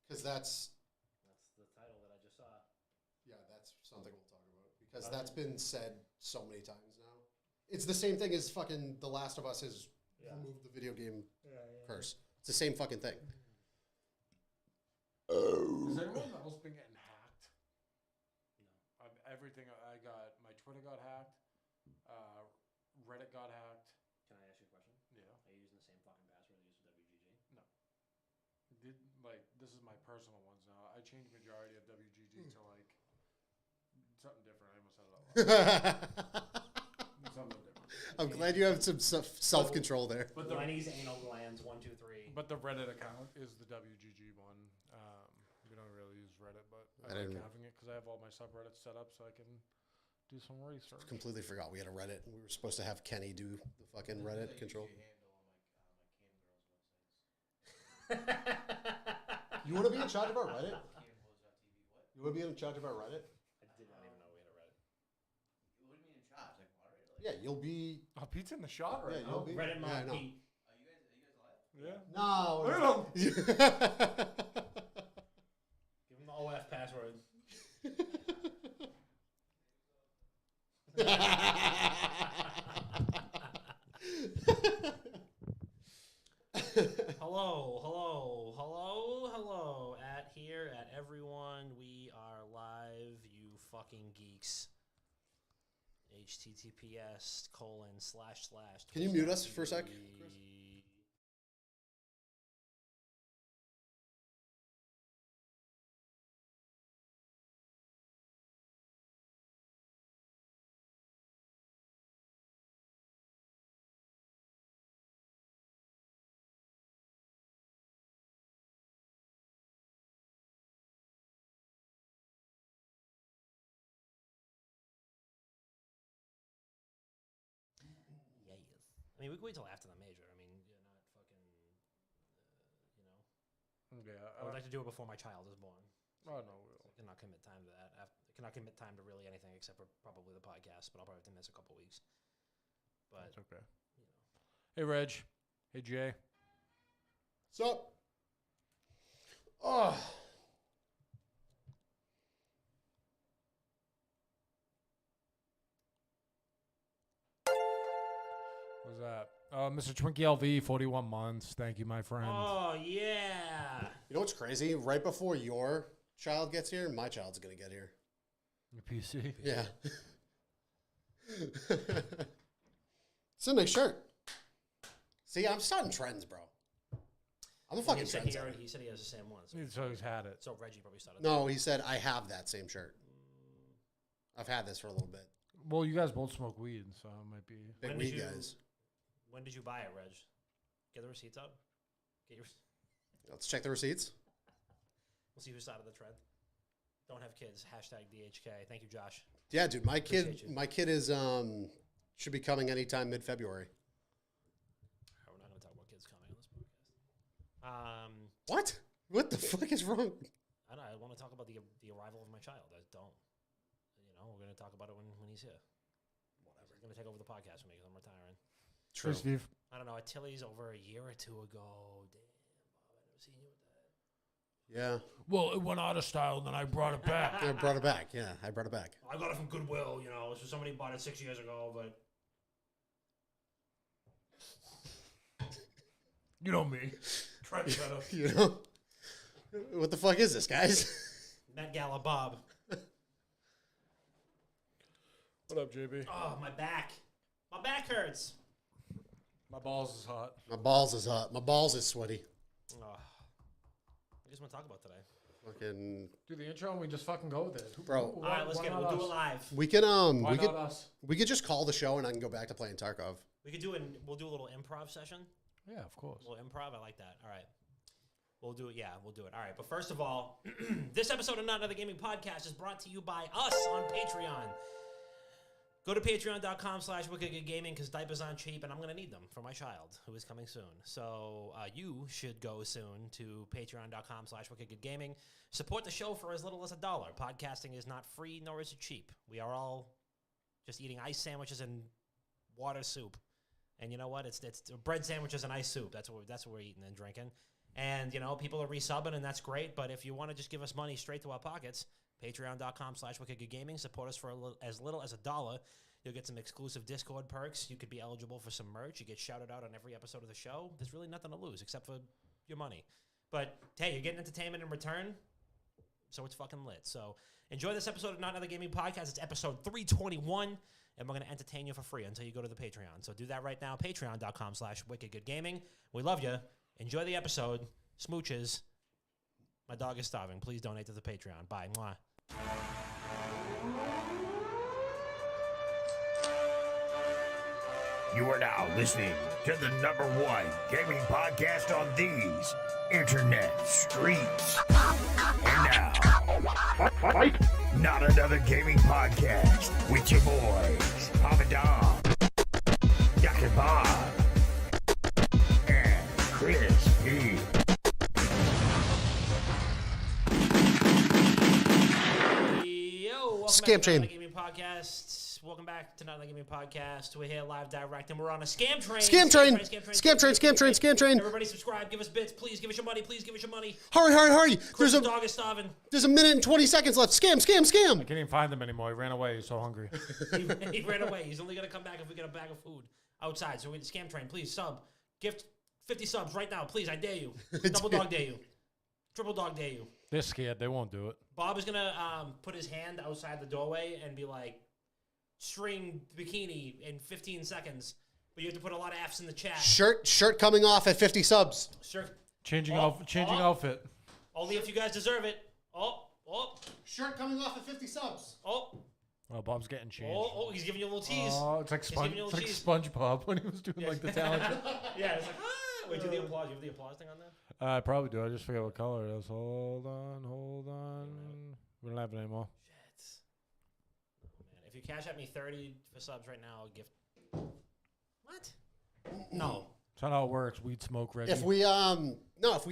Because that's the title that I just saw. Yeah, that's something we'll talk about because that's been said so many times now. It's the same thing as fucking The Last of Us has removed the video game curse. It's the same fucking thing. Has anyone else been getting hacked? No. Everything I got, my Twitter got hacked, Reddit got hacked. Can I ask you a question? Yeah. Are you using the same fucking password you used for WGG? No. This is my personal ones now. I changed majority of WGG to like something different. I almost said it out loud. Something different. I'm glad you have some self-control there. But Lenny's anal glands, 1, 2, 3. But the Reddit account is the WGG one. We don't really use Reddit, but I like having it because I have all my subreddits set up so I can do some research. Completely forgot we had a Reddit. We were supposed to have Kenny do the fucking Reddit control. You want to be in charge of our Reddit? You want to be in charge of our Reddit? I did not even know we had a Reddit. You wouldn't be in charge, like moderator. Like, Yeah, you'll be. Oh, Pete's in the shot right Yeah, now. you'll be. Reddit mod Yeah, I know. Pete. Are you guys alive? Yeah. No. Look at him. Give him the OF password. Hello. At everyone, we are live, you fucking geeks. https:// Can you mute us for a sec, Chris? I mean, we can wait till after the major. I mean, you're not fucking, Yeah. I would like to do it before my child is born. Oh no. I cannot commit time to that. I cannot commit time to really anything except for probably the podcast, but I'll probably have to miss a couple weeks. But That's okay. you know. Hey Reg. Hey Jay. What's up? Oh. What's that? Mr. Twinkie LV, 41 months. Thank you, my friend. Oh yeah. You know what's crazy? Right before your child gets here, my child's gonna get here. Your PC. Yeah. It's a nice shirt. See, I'm starting trends, bro. I'm a fucking he said trendsetter. he said he has the same one. So he's had it. So Reggie probably started. No, he said I have that same shirt. I've had this for a little bit. Well, you guys both smoke weed, so it might be. Big When weed did you- guys. When did you buy it, Reg? Get the receipts up. Get your. Let's check the receipts. We'll see who started the trend. Don't have kids. #DHK. Thank you, Josh. Yeah, dude, Appreciate you. my kid is should be coming anytime mid-February. We're not going to talk about kids coming on this podcast. What? What the fuck is wrong? I don't know. I want to talk about the arrival of my child. I don't. We're going to talk about it when he's here. Whatever. He's going to take over the podcast for me because I'm retiring. True. Hey, Steve. I don't know. At Tilly's over a year or two ago. Damn, Bob, I've never seen you with that. Yeah. Well, it went out of style, and then I brought it back. I brought it back. Yeah, I brought it back. I got it from Goodwill, So somebody bought it 6 years ago, but You know me. Trendsetter. You know? What the fuck is this, guys? Met Gala Bob. What up, JB? Oh, my back. My back hurts. My balls is hot. My balls is hot. My balls is sweaty. Oh. What do you want to talk about today? Fucking Do the intro and we just fucking go with it. Bro. All right, let's get it. We'll do it live. we can Why we not could us? we could just call the show and I can go back to playing Tarkov. We could do it. We'll do a little improv session. Yeah, of course. A little improv. I like that. All right. We'll do it. Yeah, we'll do it. All right. But first of all, this episode of Not Another Gaming Podcast is brought to you by us on Patreon. Go to patreon.com/wickedgaming because diapers aren't cheap and I'm going to need them for my child who is coming soon. So you should go soon to patreon.com/wickedgaming. Support the show for as little as $1. Podcasting is not free nor is it cheap. We are all just eating ice sandwiches and water soup. And you know what? It's bread sandwiches and ice soup. That's what we're eating and drinking. And, people are resubbing, and that's great. But if you want to just give us money straight to our pockets, patreon.com/wickedgoodgaming. Support us for as little as $1. You'll get some exclusive Discord perks. You could be eligible for some merch. You get shouted out on every episode of the show. There's really nothing to lose except for your money. But, hey, you're getting entertainment in return, so it's fucking lit. So enjoy this episode of Not Another Gaming Podcast. It's episode 321, and we're going to entertain you for free until you go to the Patreon. So do that right now, patreon.com/wickedgoodgaming. We love you. Enjoy the episode. Smooches. My dog is starving. Please donate to the Patreon. Bye. Mwah. You are now listening to the #1 gaming podcast on these internet streets. And now, Not Another Gaming Podcast with your boys, Papa Dom, Dr. Bob, and Chris P. Yo, welcome Scam back to train. Not Another Gaming Podcast. Welcome back to Not Another Gaming Podcast. We're here live direct, and we're on a scam train. Scam train. Everybody subscribe. Give us bits. Please give us your money. Please give us your money. Hurry. Chris, the dog is starving. There's a minute and 20 seconds left. Scam. I can't even find him anymore. He ran away. He's so hungry. He ran away. He's only going to come back if we get a bag of food outside. So we're scam train. Please sub. Gift 50 subs right now. Please, I dare you. Double dog dare you. Triple dog dare you. They're scared. They won't do it. Bob is going to put his hand outside the doorway and be like, string bikini in 15 seconds. But you have to put a lot of F's in the chat. Shirt coming off at 50 subs. Changing outfit. Only if you guys deserve it. Shirt coming off at 50 subs. Oh, Bob's getting changed. He's giving you a little tease. Oh, it's like SpongeBob when he was doing like the talent. Yeah, it's like, wait, do the applause. You have the applause thing on there? I probably do. I just forget what color it is. Hold on. We don't have it anymore. Shit. Oh, man. If you cash at me 30 for subs right now, I'll gift. What? No. That's not how it works. Weed smoke ready. If we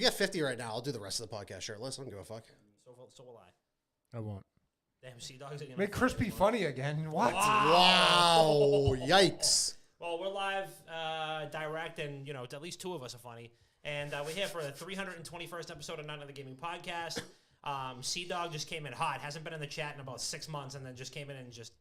get 50 right now, I'll do the rest of the podcast shirtless. I don't give a fuck. So will I. I won't. Damn, Sea Dogs are gonna Make Crispy funny again. What? Wow. Yikes. Well, we're live, direct, and at least two of us are funny. And we're here for the 321st episode of Not Another Gaming Podcast. Sea Dog just came in hot. Hasn't been in the chat in about 6 months, and then just came in and just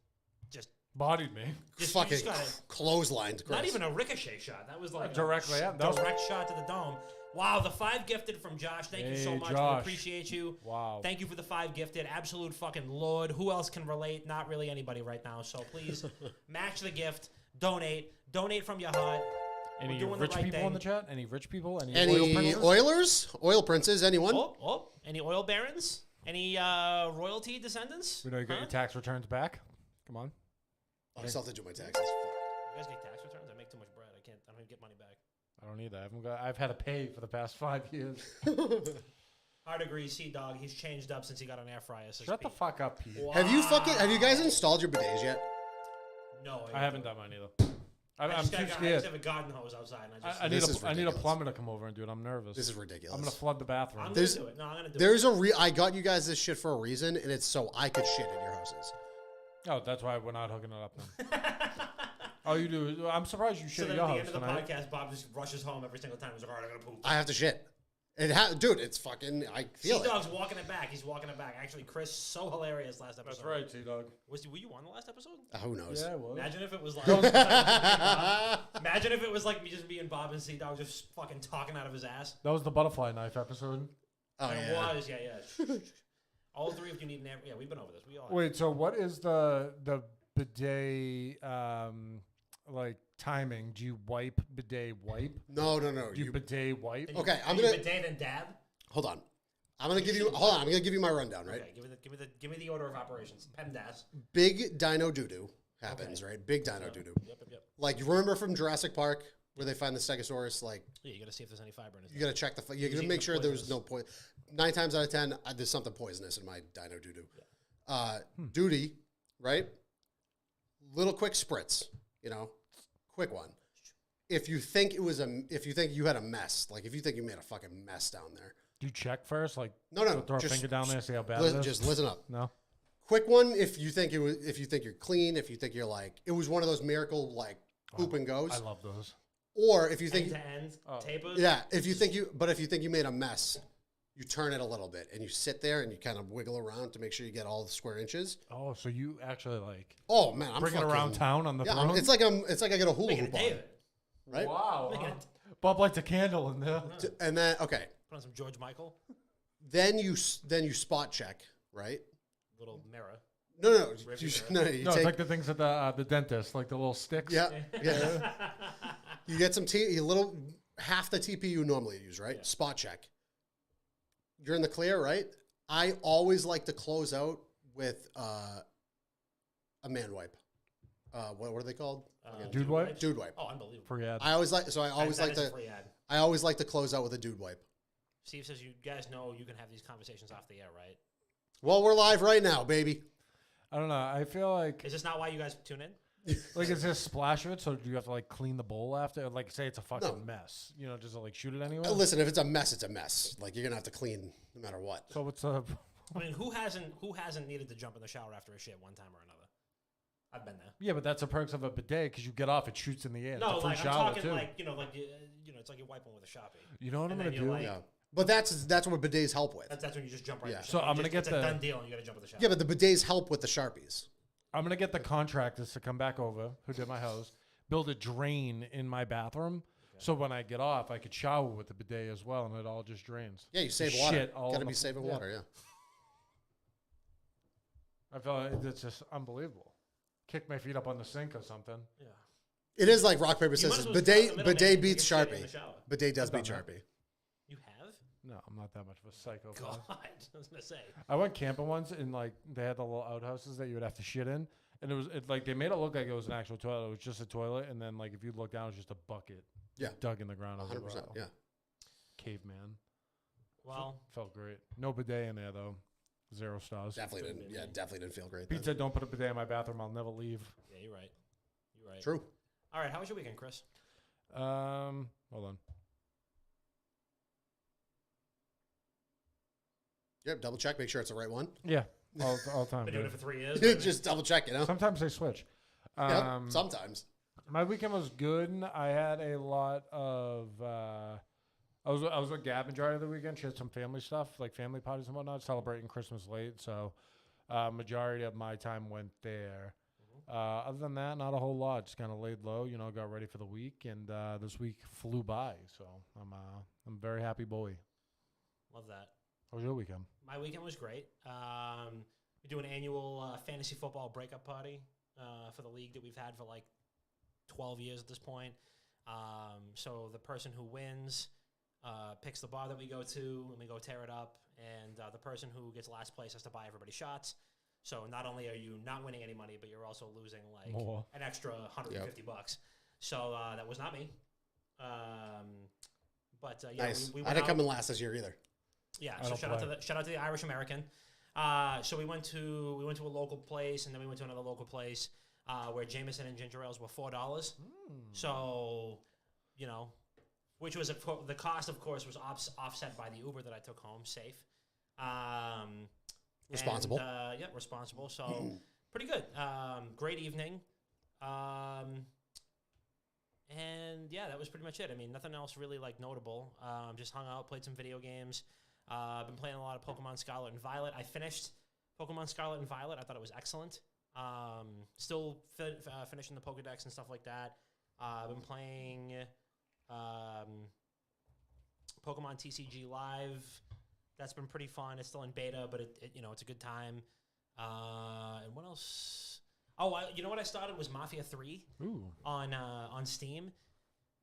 Bodied me. Fucking clotheslined. Chris. Not even a ricochet shot. That was like Directly, yeah. direct shot to the dome. Wow, the 5 gifted from Josh. Thank you so much. Josh. We appreciate you. Wow. Thank you for the 5 gifted. Absolute fucking lord. Who else can relate? Not really anybody right now. So please match the gift. Donate from your heart. Any doing the rich right people thing. in the chat? Any rich people? Any Any oil princes? Oilers? Oil princes? Anyone? Any oil barons? Any royalty descendants? We know you got your tax returns back. Come on. Oh, I still have to do my taxes. You guys get tax returns? I make too much bread. I don't even get money back. I don't need that. I've had to pay for the past 5 years. Hard agree, Sea Dog. He's changed up since he got an air fryer. So Shut the fuck up, Pete. Wow. Have you guys installed your bidets yet? No, I haven't done mine either. I'm too I just scared. have a garden hose outside. And I This is need a ridiculous. plumber to come over and do it. I'm nervous. This is ridiculous. I'm gonna flood the bathroom. I'm going to do it. No, I'm going to do There's I got you guys this shit for a reason, and it's so I could shit in your houses. Oh, that's why we're not hooking it up then. Oh, you do. I'm surprised you So shit then at at your the house end of the tonight. podcast, Bob just rushes home every single time. He's like, all right, I'm going to poop. I have to shit. Dude, it's fucking. I feel Sea it. Dog's walking it back. He's walking it back. Actually, Chris, so hilarious last episode. That's right, T-Dog. Were you on the last episode? Who knows? Yeah, it was. Imagine if it was like. Imagine if it was like me just being Bob and Sea Dog just fucking talking out of his ass. That was the butterfly knife episode. Oh And yeah. it was, yeah. All 3 of you need an air. Yeah, we've been over this. We all. Wait, so what is the bidet like timing? Do you bidet wipe? No. Do you bidet wipe? Then you- Okay, I'm then you gonna- bidet then dab. Hold on. I'm gonna give you my rundown. Right. Okay, give me the order of operations. PEMDAS. Big dino doo-doo happens. Right. Big dino doo-doo. Yep. Like you remember from Jurassic Park where they find the Stegosaurus? Like Yeah, you got to see if there's any fiber in his. you gotta check you gotta eating make the sure there's poisonous. no poison. 9 times out of 10, there's something poisonous in my dino doo-doo. Duty, right? Little quick spritz. Quick one. If you think if you think you had a mess, like if you think you made a fucking mess down there. Do you check first? Like No. throw a just- finger down there, see how bad Listen, it is? just listen up. No. Quick one. If you think you're clean, if you think you're like, it was one of those miracle like poop and goes. I love those. Or if you think, end to end tapers. yeah, if you think you made a mess, you turn it a little bit and you sit there and you kind of wiggle around to make sure you get all the square inches. Oh, so you actually like Oh man, I'm bring it fucking, around town on the Yeah, throne? it's like I get a hula Making a hoop day on, of it. right? Wow. Making huh? it- Bob lights a candle in there. And then okay, Put on some George Michael. then you spot check, right? Little mirror. No, you, Rearview no, you No, take it's like the things at the dentist, like the little sticks. yeah. You get some half the TP you normally use, right? Spot check. You're in the clear, right? I always like to close out with a man wipe. What are they called? Dude wipe? Dude wipe. Oh, unbelievable. Free ad. I always like That is a free ad. I always like to close out with a dude wipe. Steve says you guys know you can have these conversations off the air, right? Well, we're live right now, baby. I don't know. I feel like Is this not why you guys tune in? is this splash of it? So do you have to like clean the bowl after? Like say it's a fucking No. mess. You know, just to, like shoot it anyway. Listen, if it's a mess, it's a mess. Like you're gonna have to clean no matter what. So what's up? I mean, who hasn't needed to jump in the shower after a shit one time or another? I've been there. Yeah, but that's the perks of a bidet because you get off, it shoots in the air. No, it's a free like I'm shower talking too. like it's like you're wiping with a Sharpie. You know what I'm and gonna then do? you're like- Yeah, but that's what bidets help with. That's when you just jump right. Yeah. in the So shower. I'm gonna get it's the- a done deal, and you got to jump with the shower. Yeah, but the bidets help with the Sharpies. I'm gonna get the contractors to come back over who did my house, build a drain in my bathroom, so when I get off, I could shower with the bidet as well, and it all just drains. Yeah, you save The water. shit all Got to on be the- saving yeah. water. Yeah. I feel like it's just unbelievable. Kick my feet up on the sink or something. Yeah. It is like rock paper You might scissors. as well start in the Bidet middle, bidet man. beats Get shit in the Sharpie. shower. Bidet does beat I've done that. Sharpie. You have? No, I'm not that much of a psychopath. God, I was gonna say. I went camping once and like they had the little outhouses that you would have to shit in, and it like they made it look like it was an actual toilet. It was just a toilet, and then like if you look down, it's just a bucket. Yeah. Dug in the ground. I was 100%. like, wow. Yeah. Caveman. Well, Felt great. No bidet in there though. 0 stars. Definitely didn't. Yeah, definitely didn't feel great. Pete said, "Don't put a bidet in my bathroom. I'll never leave." yeah, you're right. You're right. True. All right, how was your weekend, Chris? Hold on. Yep. Double check. Make sure it's the right one. Yeah, all the time. Been doing it dude. for 3 years. Just double check. You know. Sometimes they switch. Yep, sometimes. My weekend was good. I had a lot of. I was with Gab majority of the weekend. She had some family stuff, like family parties and whatnot, celebrating Christmas late. So, majority of my time went there. Other than that, not a whole lot. Just kind of laid low. You know, got ready for the week, and this week flew by. So I'm a very happy boy. Love that. How was your weekend? My weekend was great. We do an annual fantasy football breakup party for the league that we've had for like 12 years at this point. So the person who wins picks the bar that we go to, and we go tear it up. And the person who gets last place has to buy everybody shots. So not only are you not winning any money, but you're also losing like More. an extra $150. So that was not me. But yeah, Nice. we I went didn't out. come in last this year either. Yeah, I so don't shout out play. to the Irish American. So we went to a local place, and then we went to another local place where Jameson and ginger ales were $4. So, you know, which was the cost, of course, was offset by the Uber that I took home, safe. Responsible. And, yeah, responsible. So pretty good. Great evening. And yeah, that was pretty much it. I mean, nothing else really like notable. Just hung out, played some video games. Been playing a lot of Pokemon Scarlet and Violet. I finished Pokemon Scarlet and Violet. I thought it was excellent. Still finishing the Pokedex and stuff like that. Been playing Pokemon TCG Live. That's been pretty fun. It's still in beta, but it you know, it's a good time. And what else? Oh, you know what I started was Mafia 3 Ooh. on Steam.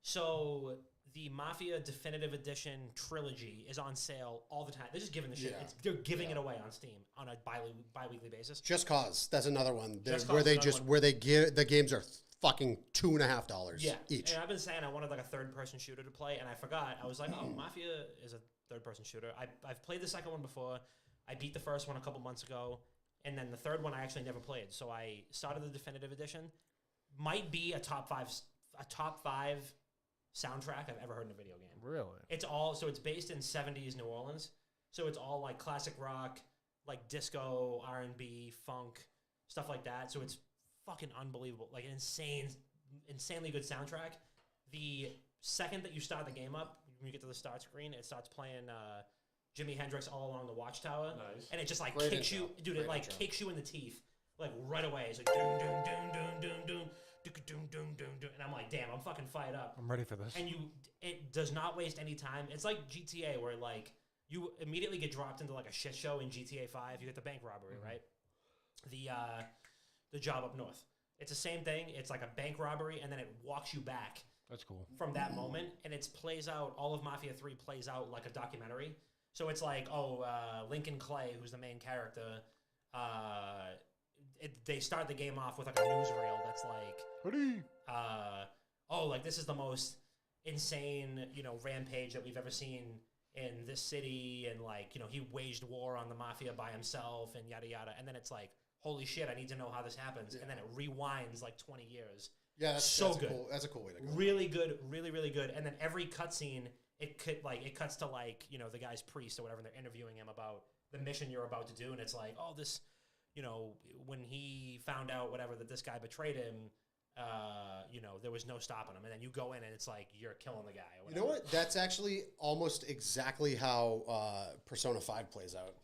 So the Mafia Definitive Edition trilogy is on sale all the time. They're just giving the shit. Yeah. They're giving it away on Steam on a bi-weekly basis. Just Cause. That's another one. Just Where Cause they is another just one. where they give the games are fucking $2.50 Yeah, each. And I've been saying I wanted like a third-person shooter to play, and I forgot. I was like, oh, Mafia is a third-person shooter. I've played the second one before. I beat the first one a couple months ago, and then the third one I actually never played. So I started the Definitive Edition. Might be a top five soundtrack I've ever heard in a video game. Really? It's all so it's based in 70s New Orleans. So it's all like classic rock, like disco, R&B, funk, stuff like that. So it's fucking unbelievable. Like an insanely good soundtrack. the second that you start the game up, when you get to the start screen, it starts playing Jimi Hendrix All Along the Watchtower. Nice. And it just like Great kicks intro. you, dude, Great it like intro. kicks you in the teeth, like right away. It's like doom, doom, doom, doom, doom, doom, doom, doom, doom, doom. And I'm like, damn, I'm fucking fired up. I'm ready for this. And it does not waste any time. It's like GTA where like you immediately get dropped into like a shit show in GTA 5. You get the bank robbery, right? The job up north. It's the same thing. It's like a bank robbery, and then it walks you back That's cool. from that moment, and it plays out. All of Mafia 3 plays out like a documentary. So it's like, Lincoln Clay, who's the main character. They start the game off with like a newsreel that's like, like this is the most insane, rampage that we've ever seen in this city, and like, he waged war on the mafia by himself, and yada yada. And then it's like, holy shit, I need to know how this happens. And then it rewinds like 20 years. Yeah, that's So good. Cool, that's a cool way to go. Really good, really, really good. And then every cutscene, it cuts to like, the guy's priest or whatever, and they're interviewing him about the mission you're about to do, and it's like, oh, this, when he found out whatever that this guy betrayed him, there was no stopping him, and then you go in and it's like you're killing the guy. Or You know what? That's actually almost exactly how Persona 5 plays out.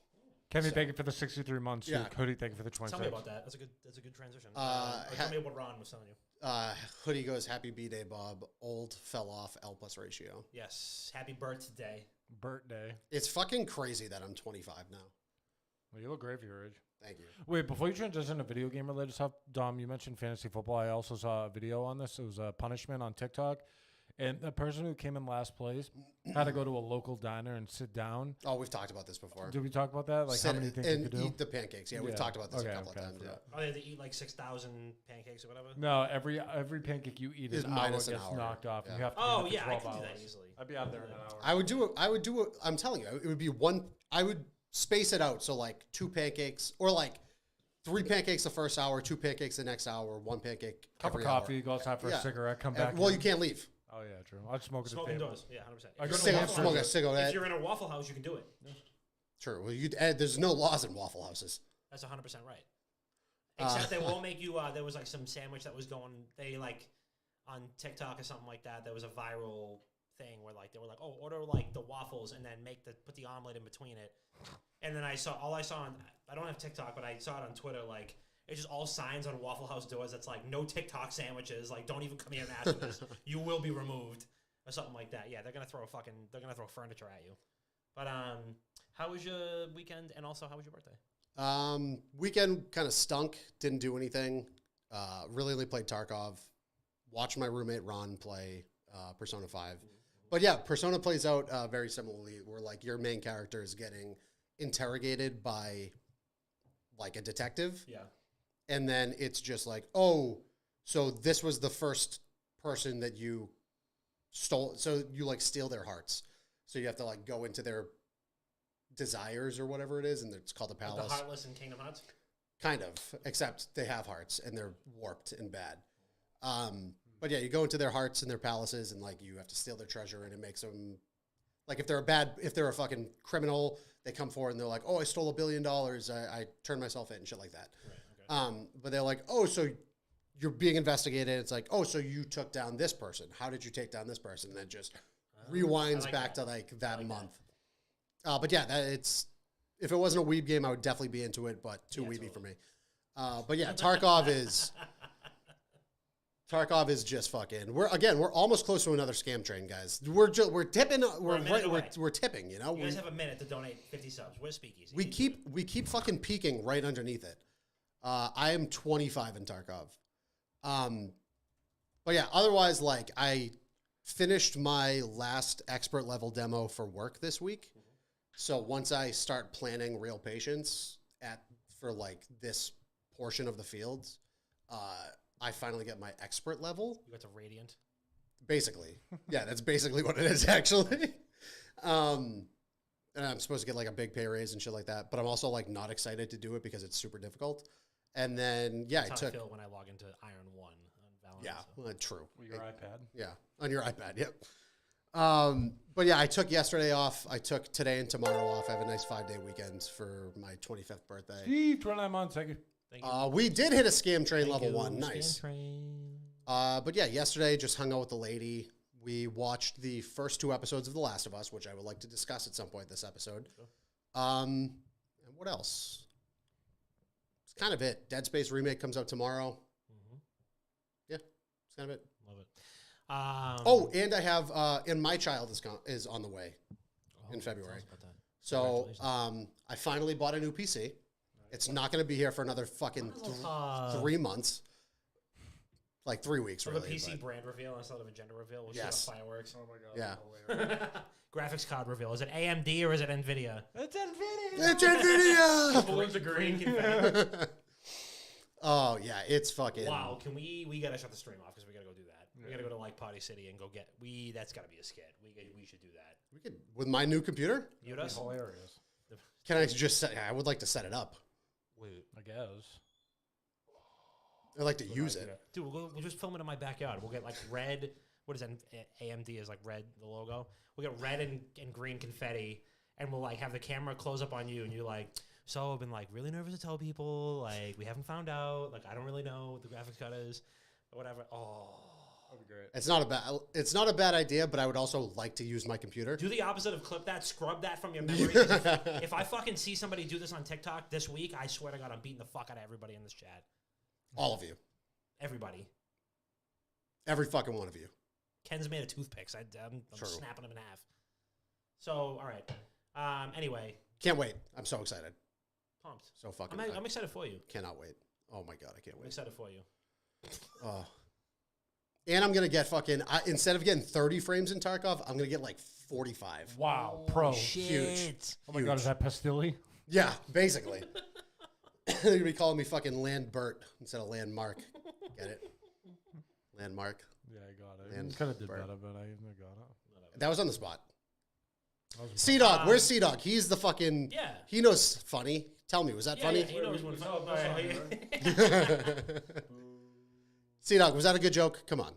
Kenny, thank you for the 63 months. Yeah. Cody, thank you for the 26. Tell me about that. That's a good transition. Tell me what Ron was telling you. Hoodie goes, happy B-Day, Bob. Old fell off L plus ratio. Yes, happy birthday. Birthday. It's fucking crazy that I'm 25 now. Well, you look great for your age. Thank you. Wait, before you transition to video game related stuff, Dom, you mentioned fantasy football. I also saw a video on this. It was a punishment on TikTok. And the person who came in last place had to go to a local diner and sit down. Oh, we've talked about this before. Did we talk about that? Like Sit how many things and you could do? eat the pancakes. Yeah, we've Yeah. talked about this Okay, a couple okay, of times. I Yeah. forgot. Oh, they have to eat like 6,000 pancakes or whatever. No, every pancake you eat Is an hour minus an gets hour. knocked off. Yeah. And you have to Oh, do that for yeah, I 12 can do that hours. easily. I'd be out there in an hour. I would do it. I'm telling you, it would be one. I would space it out. So like 2 pancakes or like 3 pancakes the first hour, 2 pancakes the next hour, 1 pancake Cup of every coffee, hour. go outside for Yeah. a cigarette, come And- back. well, in. you can't leave. Oh, yeah, true. I'd smoke at the Smoke table. indoors. Yeah, 100%. I If go you're to in a Waffle Waffle Smoke a House- cigarette. If you're in a Waffle House, you can do it. True. Well, there's no laws in Waffle Houses. That's 100% right. Except they won't make you. There was like some sandwich that was going. They like on TikTok or something like that. There was a viral thing where like they were like, oh, order like the waffles and then put the omelet in between it. And then I saw on. I don't have TikTok, but I saw it on Twitter. Like it's just all signs on Waffle House doors that's like no TikTok sandwiches. Like don't even come here and ask for this. You will be removed or something like that. Yeah, they're gonna throw furniture at you. But how was your weekend? And also, how was your birthday? Weekend kind of stunk. Didn't do anything. Really only played Tarkov. Watched my roommate Ron play Persona 5. But yeah, Persona plays out very similarly, where like your main character is getting interrogated by like a detective. Yeah. And then it's just like, oh, so this was the first person that you stole. So you like steal their hearts. So you have to like go into their desires or whatever it is, and it's called the Like palace. the Heartless in Kingdom Hearts. Kind of, except they have hearts and they're warped and bad. But yeah, you go into their hearts and their palaces, and like you have to steal their treasure, and it makes them like if they're a fucking criminal, they come forward and they're like, oh, I stole $1 billion, I turned myself in and shit like that. Right, okay. But they're like, oh, so you're being investigated. It's like, oh, so you took down this person. How did you take down this person? And then just rewinds like back that. to like that like month. But yeah, if it wasn't a weeb game, I would definitely be into it, but too weeby for me. But yeah, Tarkov is just fucking. We're almost close to another scam train, guys. We're tipping. a minute away. We're tipping. You know, You guys have a minute to donate 50 subs. We're Speakeasy. we keep fucking peaking right underneath it. I am 25 in Tarkov. But yeah, otherwise, like I finished my last expert level demo for work this week. So once I start planning real patience for like this portion of the fields, I finally get my expert level. You got to Radiant. Basically, yeah, that's basically what it is actually. And I'm supposed to get like a big pay raise and shit like that, but I'm also like not excited to do it because it's super difficult. And then yeah, That's I how I took feel when I log into Iron 1 on Valorant. yeah, so. true. With your iPad. Yeah, on your iPad. Yep. But yeah, I took yesterday off. I took today and tomorrow off. I have a nice 5-day weekend for my 25th birthday. Steve, 29 months. Thank you. Thank you. We did hit a scam train Thank level you, 1. Scan Nice. Train. But yeah, yesterday just hung out with the lady. We watched the first 2 episodes of The Last of Us, which I would like to discuss at some point this episode. And what else? It's kind of it. Dead Space remake comes out tomorrow. Yeah, it's kind of it. Love it. And I have and My Child is on the way in February. Tell us about that. So I finally bought a new PC. It's not going to be here for another fucking 3 months. Like 3 weeks, So really. the PC but- brand reveal instead of a gender reveal. We'll Yes. shoot off fireworks. Oh my god. Yeah. Graphics card reveal. Is it AMD or is it NVIDIA? It's Nvidia. It's NVIDIA! Balloons of green. confetti. Oh, yeah, it's fucking... Wow, can we gotta shut the stream off because we gotta go do that. We gotta go to like Party City and go get that's gotta be a skit. We should do that. We could, with my new computer, Mute us. Hilarious. can I just set... I would like to set it up. Wait, I guess. I'd like to use it. dude, we'll just film it in my backyard. We'll get like red. What is that? AMD is like red. The logo. We'll get red and green confetti, and we'll like have the camera close up on you, and you're like, so I've been like really nervous to tell people, like we haven't found out, like I don't really know what the graphics card is, or whatever. Oh, That'd be great. It's not a bad idea, but I would also like to use my computer. do the opposite of clip that, scrub that from your memory. 'Cause if I fucking see somebody do this on TikTok this week, I swear to God, I'm beating the fuck out of everybody in this chat. All of you. Everybody. Every fucking one of you. Ken's made of toothpicks. I'm True. snapping them in half. So, all right. Anyway, Can't wait. I'm so excited. pumped. So fucking... I'm excited for you. cannot wait. Oh my God, I can't I'm wait. excited for you. And I'm going to get fucking... instead of getting 30 frames in Tarkov, I'm going to get like 45. Wow, pro. Huge. Oh my god, is that Pastilli? Yeah, basically. They're going to be calling me fucking Landbert instead of Landmark. Get it? Landmark. Yeah, I got it. And Could have did Bert. better, but I got it. That was on the spot. That was C-Dog. Where's C-Dog? He's the fucking... Yeah. He knows funny. Tell me, was that Yeah, funny? yeah, he knows when saw C-Dog, was that a good joke? Come on.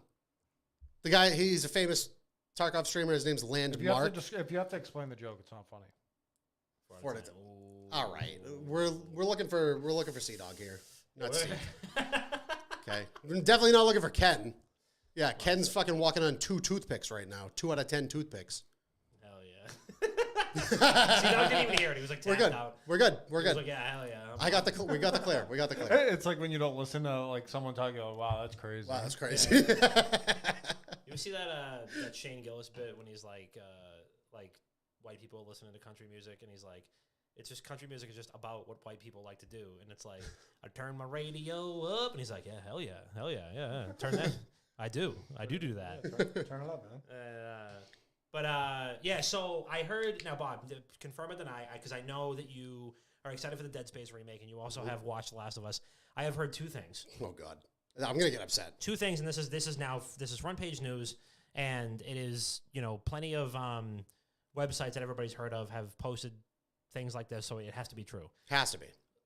The guy, he's a famous Tarkov streamer. His name's if you, have Landmark. if you have to explain the joke, it's not funny. For it. All right, we're looking for C-Dog here, not C. Okay, we're definitely not looking for Ken. Yeah, Ken's fucking walking on 2 toothpicks right now. 2 out of 10 toothpicks. Hell yeah. See, I didn't even hear it. He was like We're tapped good. out. We're good. We're He was good. like, yeah, hell yeah. We got the clear. We got the clear. It's like when you don't listen to like someone talking. Oh, wow, that's crazy. Wow, that's crazy. You ever see that Shane Gillis bit when he's like white people listening to country music and he's like, it's just country music is just about what white people like to do, and it's like I turn my radio up, and he's like, yeah, hell yeah, turn that. I do that. Turn it up, man. Yeah. So I heard now, Bob, confirm or deny, because I know that you are excited for the Dead Space remake, and you also have watched The Last of Us. I have heard 2 things. Oh God, I'm gonna get upset. 2 things, and this is front page news, and it is plenty of websites that everybody's heard of have posted things like this, so it has to be true. Has to be.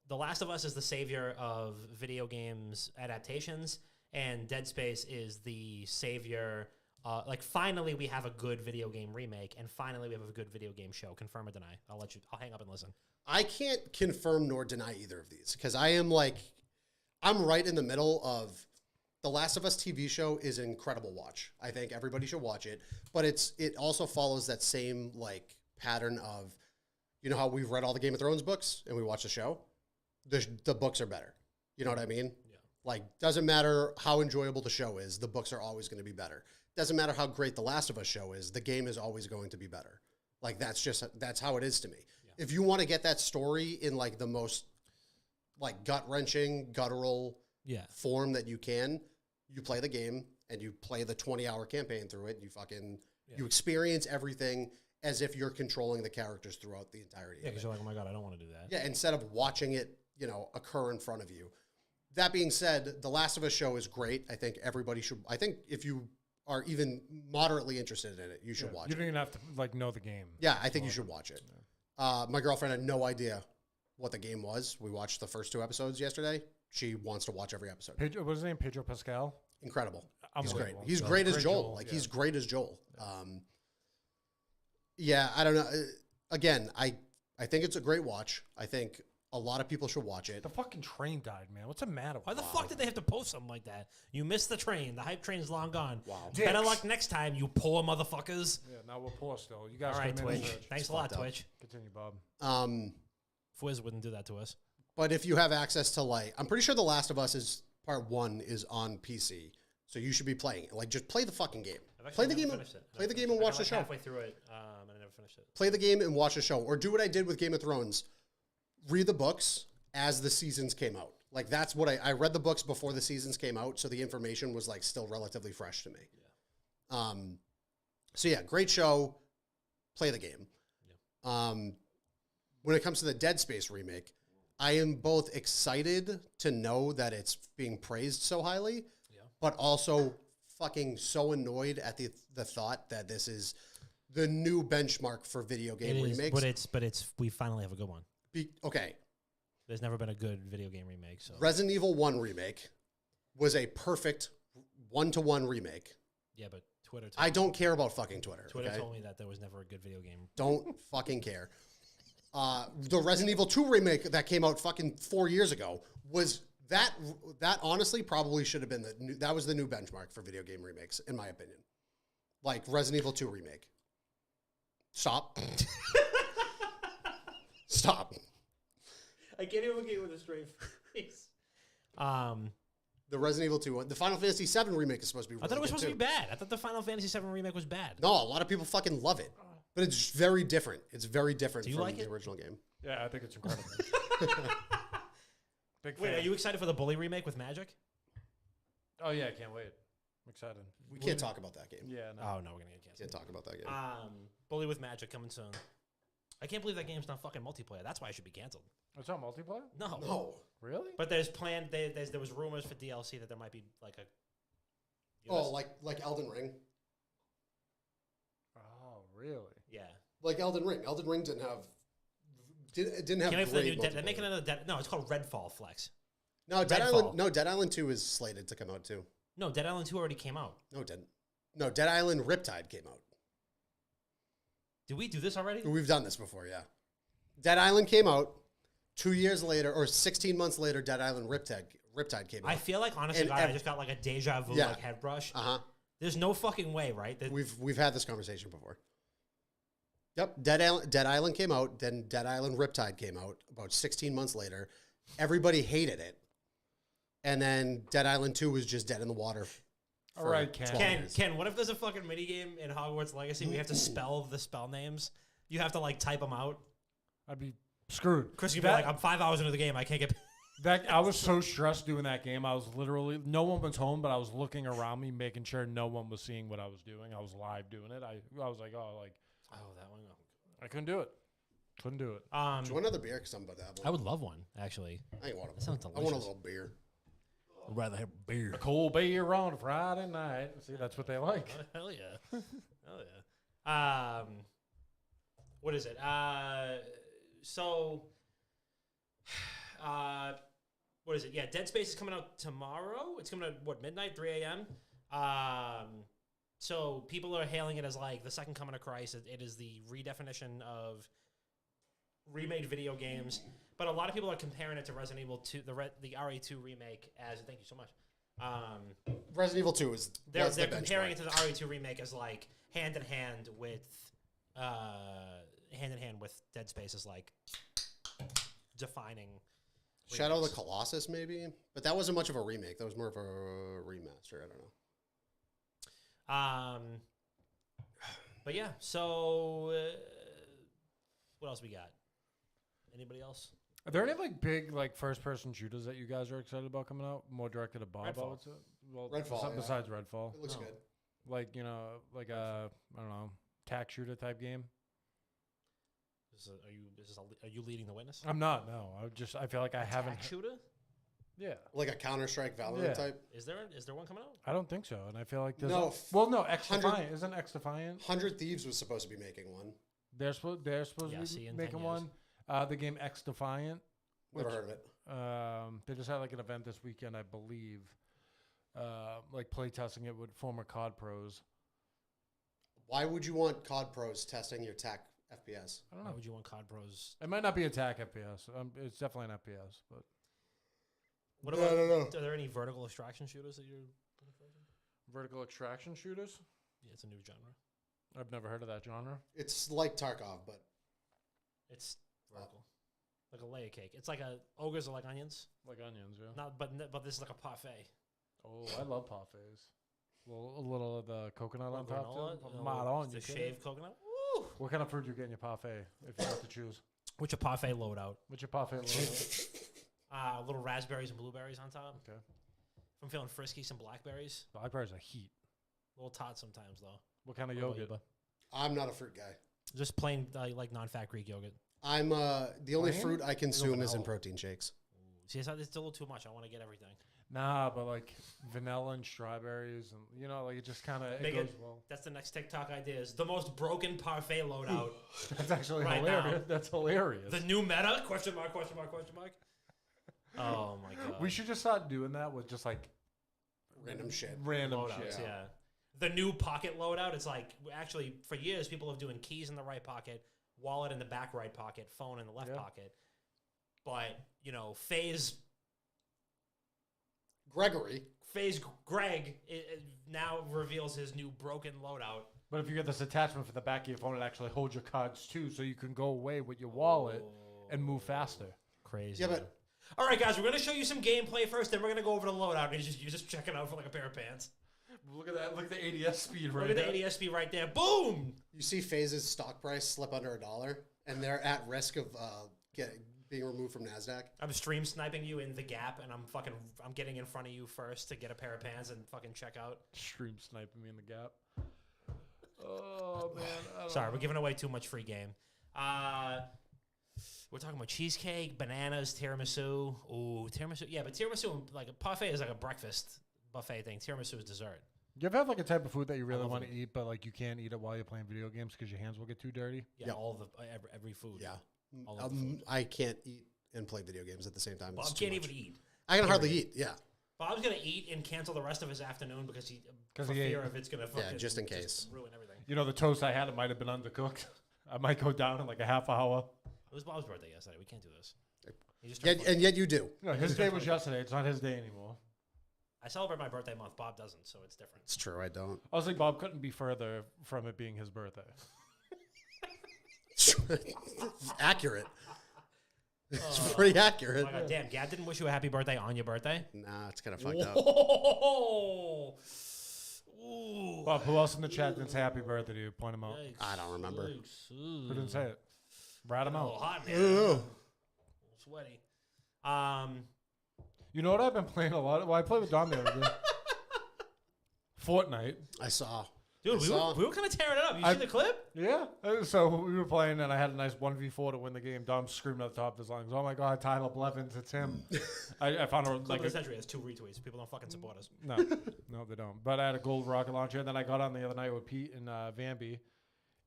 The Last of Us is the savior of video games adaptations, and Dead Space is the savior. Finally, we have a good video game remake, and finally, we have a good video game show. Confirm or deny? I'll hang up and listen. I can't confirm nor deny either of these because I'm right in the middle of the Last of Us TV show is an incredible watch. I think everybody should watch it, but it also follows that same pattern of, you know how we've read all the Game of Thrones books and we watch the show? The books are better. You know what I mean? Yeah. Doesn't matter how enjoyable the show is, the books are always going to be better. Doesn't matter how great the Last of Us show is, the game is always going to be better. That's how it is to me. Yeah. If you want to get that story in the most gut-wrenching, guttural form that you can, you play the game and you play the 20-hour campaign through it. You experience everything as if you're controlling the characters throughout the entirety. Yeah, because you're like, oh my God, I don't want to do that. Yeah, instead of watching it, occur in front of you. That being said, the Last of Us show is great. I think everybody should. I think if you are even moderately interested in it, you should watch You it. don't even have to know the game. Yeah, I think you should watch it. My girlfriend had no idea what the game was. We watched the first 2 episodes yesterday. She wants to watch every episode. What was his name? Pedro Pascal? Incredible. He's great. Unbelievable. He's So great as great Joel. Joel, He's great as Joel. Yeah, I don't know. Again, I think it's a great watch. I think A lot of people should watch it. The fucking train died, man. What's the matter? Why the fuck did they have to post something like that? You missed the train. The hype train's long gone. Wow. Better Dicks. luck next time, you poor motherfuckers. Yeah, now we're poor still. You guys All right, could've made Twitch. the search. Thanks a lot, fucked up. Twitch. Continue, Bob. Fizz wouldn't do that to us. But if you have access to like, I'm pretty sure The Last of Us is part 1 is on PC, so you should be playing it. Like, just play the fucking game. I've Play actually the never game. finished it. Play the Never game finished and it. I watch got, the like, show. halfway through it, and I never finished it. Play the game and watch the show, or do what I did with Game of Thrones. Read the books as the seasons came out. Like, that's what I read the books before the seasons came out, so the information was like still relatively fresh to me. Yeah. So yeah, great show. Play the game. Yeah. When it comes to the Dead Space remake, I am both excited to know that it's being praised so highly, but also fucking so annoyed at the thought that this is the new benchmark for video game remakes. but we finally have a good one. Okay, There's never been a good video game remake. So Resident Evil 1 remake was a perfect 1-to-1 remake. yeah, but Twitter. I don't care about fucking Twitter. Twitter okay? told me that there was never a good video game. Don't fucking care. The Resident Evil 2 remake that came out fucking 4 years ago was that honestly probably should have been that was the new benchmark for video game remakes, in my opinion. Like Resident Evil 2 remake. Stop. Stop. I can't even look at you with a straight face. The Resident Evil 2 one. The Final Fantasy 7 remake is supposed to be I thought it was really supposed to good, be bad. I thought the Final Fantasy VII remake was bad. No, a lot of people fucking love it. But it's very different. It's very different Do you from like the it? original game. Yeah, I think it's incredible. Big Wait, fan. are you excited for the Bully remake with Magic? Oh yeah, I can't wait. I'm excited. We can't talk about that game. Yeah, no. Oh no, we're gonna get canceled. Can't talk about that game. Bully with Magic coming soon. I can't believe that game's not fucking multiplayer. That's why it should be canceled. It's not multiplayer. No. No. Really? But there's planned. There was rumors for DLC that there might be like a. Oh, like Elden Ring. Oh, really? Yeah. Like Elden Ring. Elden Ring didn't have Can't wait for the great new. They're multiplayer. making another. No, it's called Redfall Flex. No, Dead Redfall. Island. No, Dead Island 2 is slated to come out too. No, Dead Island 2 already came out. No, Dead Island Riptide came out. Did we do this already? We've done this before, yeah. Dead Island came out 2 years later, or 16 months later. Dead Island Riptide came out. I feel like honestly, And I just got like a deja vu Yeah. like head brush. Uh-huh. There's no fucking way, right? That We've had this conversation before. Yep, Dead Island came out, then Dead Island Riptide came out about 16 months later. Everybody hated it. And then Dead Island 2 was just dead in the water. All for right, Ken. 12 years. Ken, what if there's a fucking minigame in Hogwarts Legacy where you have to spell the spell names? You have to like type them out. I'd be screwed. Chris, you'd be like, I'm 5 hours into the game. I can't get. I was so stressed doing that game. I was literally, no one was home, but I was looking around me, making sure no one was seeing what I was doing. I was live doing it. I was like, Oh, that one. I couldn't do it. Couldn't do it. Do you want another beer? Because I'm about to have I one. would love one actually. I ain't want one. sounds I want a delicious. little beer. I'd rather have beer. A cold beer on a Friday night. See, that's what they like. Hell yeah. Hell yeah. What is it? What is it? Yeah, Dead Space is coming out tomorrow. It's coming out, what, midnight, 3 a.m.? So people are hailing it as like the second coming of Christ. It is the redefinition of remade video games. But a lot of people are comparing it to Resident Evil 2, the RE2 remake as, thank you so much. Resident Evil 2 is They're the comparing it benchmark. to the RE2 remake as like hand in hand with Dead Space as like defining. Shadow of remakes. the Colossus, maybe? But that wasn't much of a remake. That was more of a remaster. I don't know. But yeah, so what else we got? Anybody else? Are there any like big like first person shooters that you guys are excited about coming out? More directed at Bob, I Redfall. would say. Well, Redfall, yeah. besides Redfall, It looks No. good. like like a I don't know tack shooter type game. Are you leading the witness? I'm not. No, I feel like I haven't. Attack shooter? Yeah, Like a Counter-Strike Valorant Yeah. type. Is there one coming out? I don't think so, and I feel like there's No, no X 100 Defiant isn't X Defiant. 100 Thieves was supposed to be making one. They're supposed Yeah, to see, be in 10 making years. one. The game X Defiant. Never Which- heard of it. They just had like an event this weekend, I believe. Like playtesting it with former COD pros. Why would you want COD pros testing your FPS. I don't Why know. would you want COD Pros? It might not be attack FPS. It's definitely an FPS, but What No, about? no, no. Are there any vertical extraction shooters that you're? vertical extraction shooters. Yeah, it's a new genre. I've never heard of that genre. It's like Tarkov, but It's vertical, like a layer cake. It's like ogres are like onions. Like onions, yeah. Not, but this is like a parfait. Oh, I love parfaits. A little of the coconut on top Granola, too. Mad on, the you kidding? shaved coconut. Woo! What kind of fruit you get in your parfait if you have to choose? Which a parfait loadout. What's your parfait? Little raspberries and blueberries on top. Okay. If I'm feeling frisky, some blackberries. Blackberries are heat. A little tot sometimes though. What kind of What about yogurt? you, bud? I'm not a fruit guy. Just plain like non-fat Greek yogurt. I'm the only Plain? fruit I consume is in vanilla. protein shakes. See, it's a little too much. I want to get everything. Nah, but like vanilla and strawberries, and like it just kind of Make goes it- well. That's the next TikTok idea. Is the most broken parfait loadout. That's actually Right hilarious. now. That's hilarious. The new meta? Question mark? Question mark? Question mark? Oh my god. We should just start doing that with just like Random shit. random loadouts. shit. Yeah. The new pocket loadout. It's like actually for years people have doing keys in the right pocket, wallet in the back right pocket, phone in the left Yeah. pocket. But FaZe Greg now reveals his new broken loadout. But if you get this attachment for the back of your phone, it actually holds your cards too, so you can go away with your wallet and move faster. Crazy. Yeah, but all right, guys, we're gonna show you some gameplay first, then we're gonna go over the loadout and you just check it out for like a pair of pants. Look at that! Look at the ADS speed right Look at there. the ADSB right there. Boom! you see FaZe's stock price slip under $1, and they're at risk of being removed from NASDAQ. I'm stream sniping you in the gap, and I'm getting in front of you first to get a pair of pants and fucking check out. Stream sniping me in the gap. Oh man! I don't Sorry, know. we're giving away too much free game. We're talking about cheesecake, bananas, tiramisu. Ooh, tiramisu. Yeah, but tiramisu, like a parfait, is like a breakfast buffet thing. Tiramisu is dessert. You ever have like a type of food that you really love want to it. eat, but like you can't eat it while you're playing video games because your hands will get too dirty? Yeah, Yep. all the every food. Yeah. All of the food. I can't eat and play video games at the same time. Bob It's too can't much. even eat. I can hardly eat. Yeah. Bob's gonna eat and cancel the rest of his afternoon because for he fear ate. of it's gonna fucking just in case. ruin everything. You know, the toast I had, it might have been undercooked. I might go down in like a half hour. It was Bob's birthday yesterday. We can't do this. He just Yet, turned and yet you do. No, his day was yesterday. It's not his day anymore. I celebrate my birthday month. Bob doesn't, so it's different. It's true. I don't. I was like, Bob couldn't be further from it being his birthday. Accurate. It's pretty accurate. Oh my God, damn, Gab didn't wish you a happy birthday on your birthday. Nah, it's kind of fucked up. Whoa! Ooh. Bob, who else in the chat didn't say happy birthday to you? Point him out. Yikes. I don't remember. Yikes. Who didn't say it? Rat him Oh, out. hot I man. don't know. A little sweaty. You know what I've been playing a lot? Well, I played with Dom the other day. Fortnite. I saw. Dude, we saw. were kind of tearing it up. You I- see the clip? Yeah. So we were playing, and I had a nice 1v4 to win the game. Dom's screaming at the top of his lungs, "Oh my God, Tyler Blevins, it's him." I found a, Clip like of the a, century has 2 retweets. People don't fucking support us. no, they don't. But I had a gold rocket launcher, and then I got on the other night with Pete and Vanby,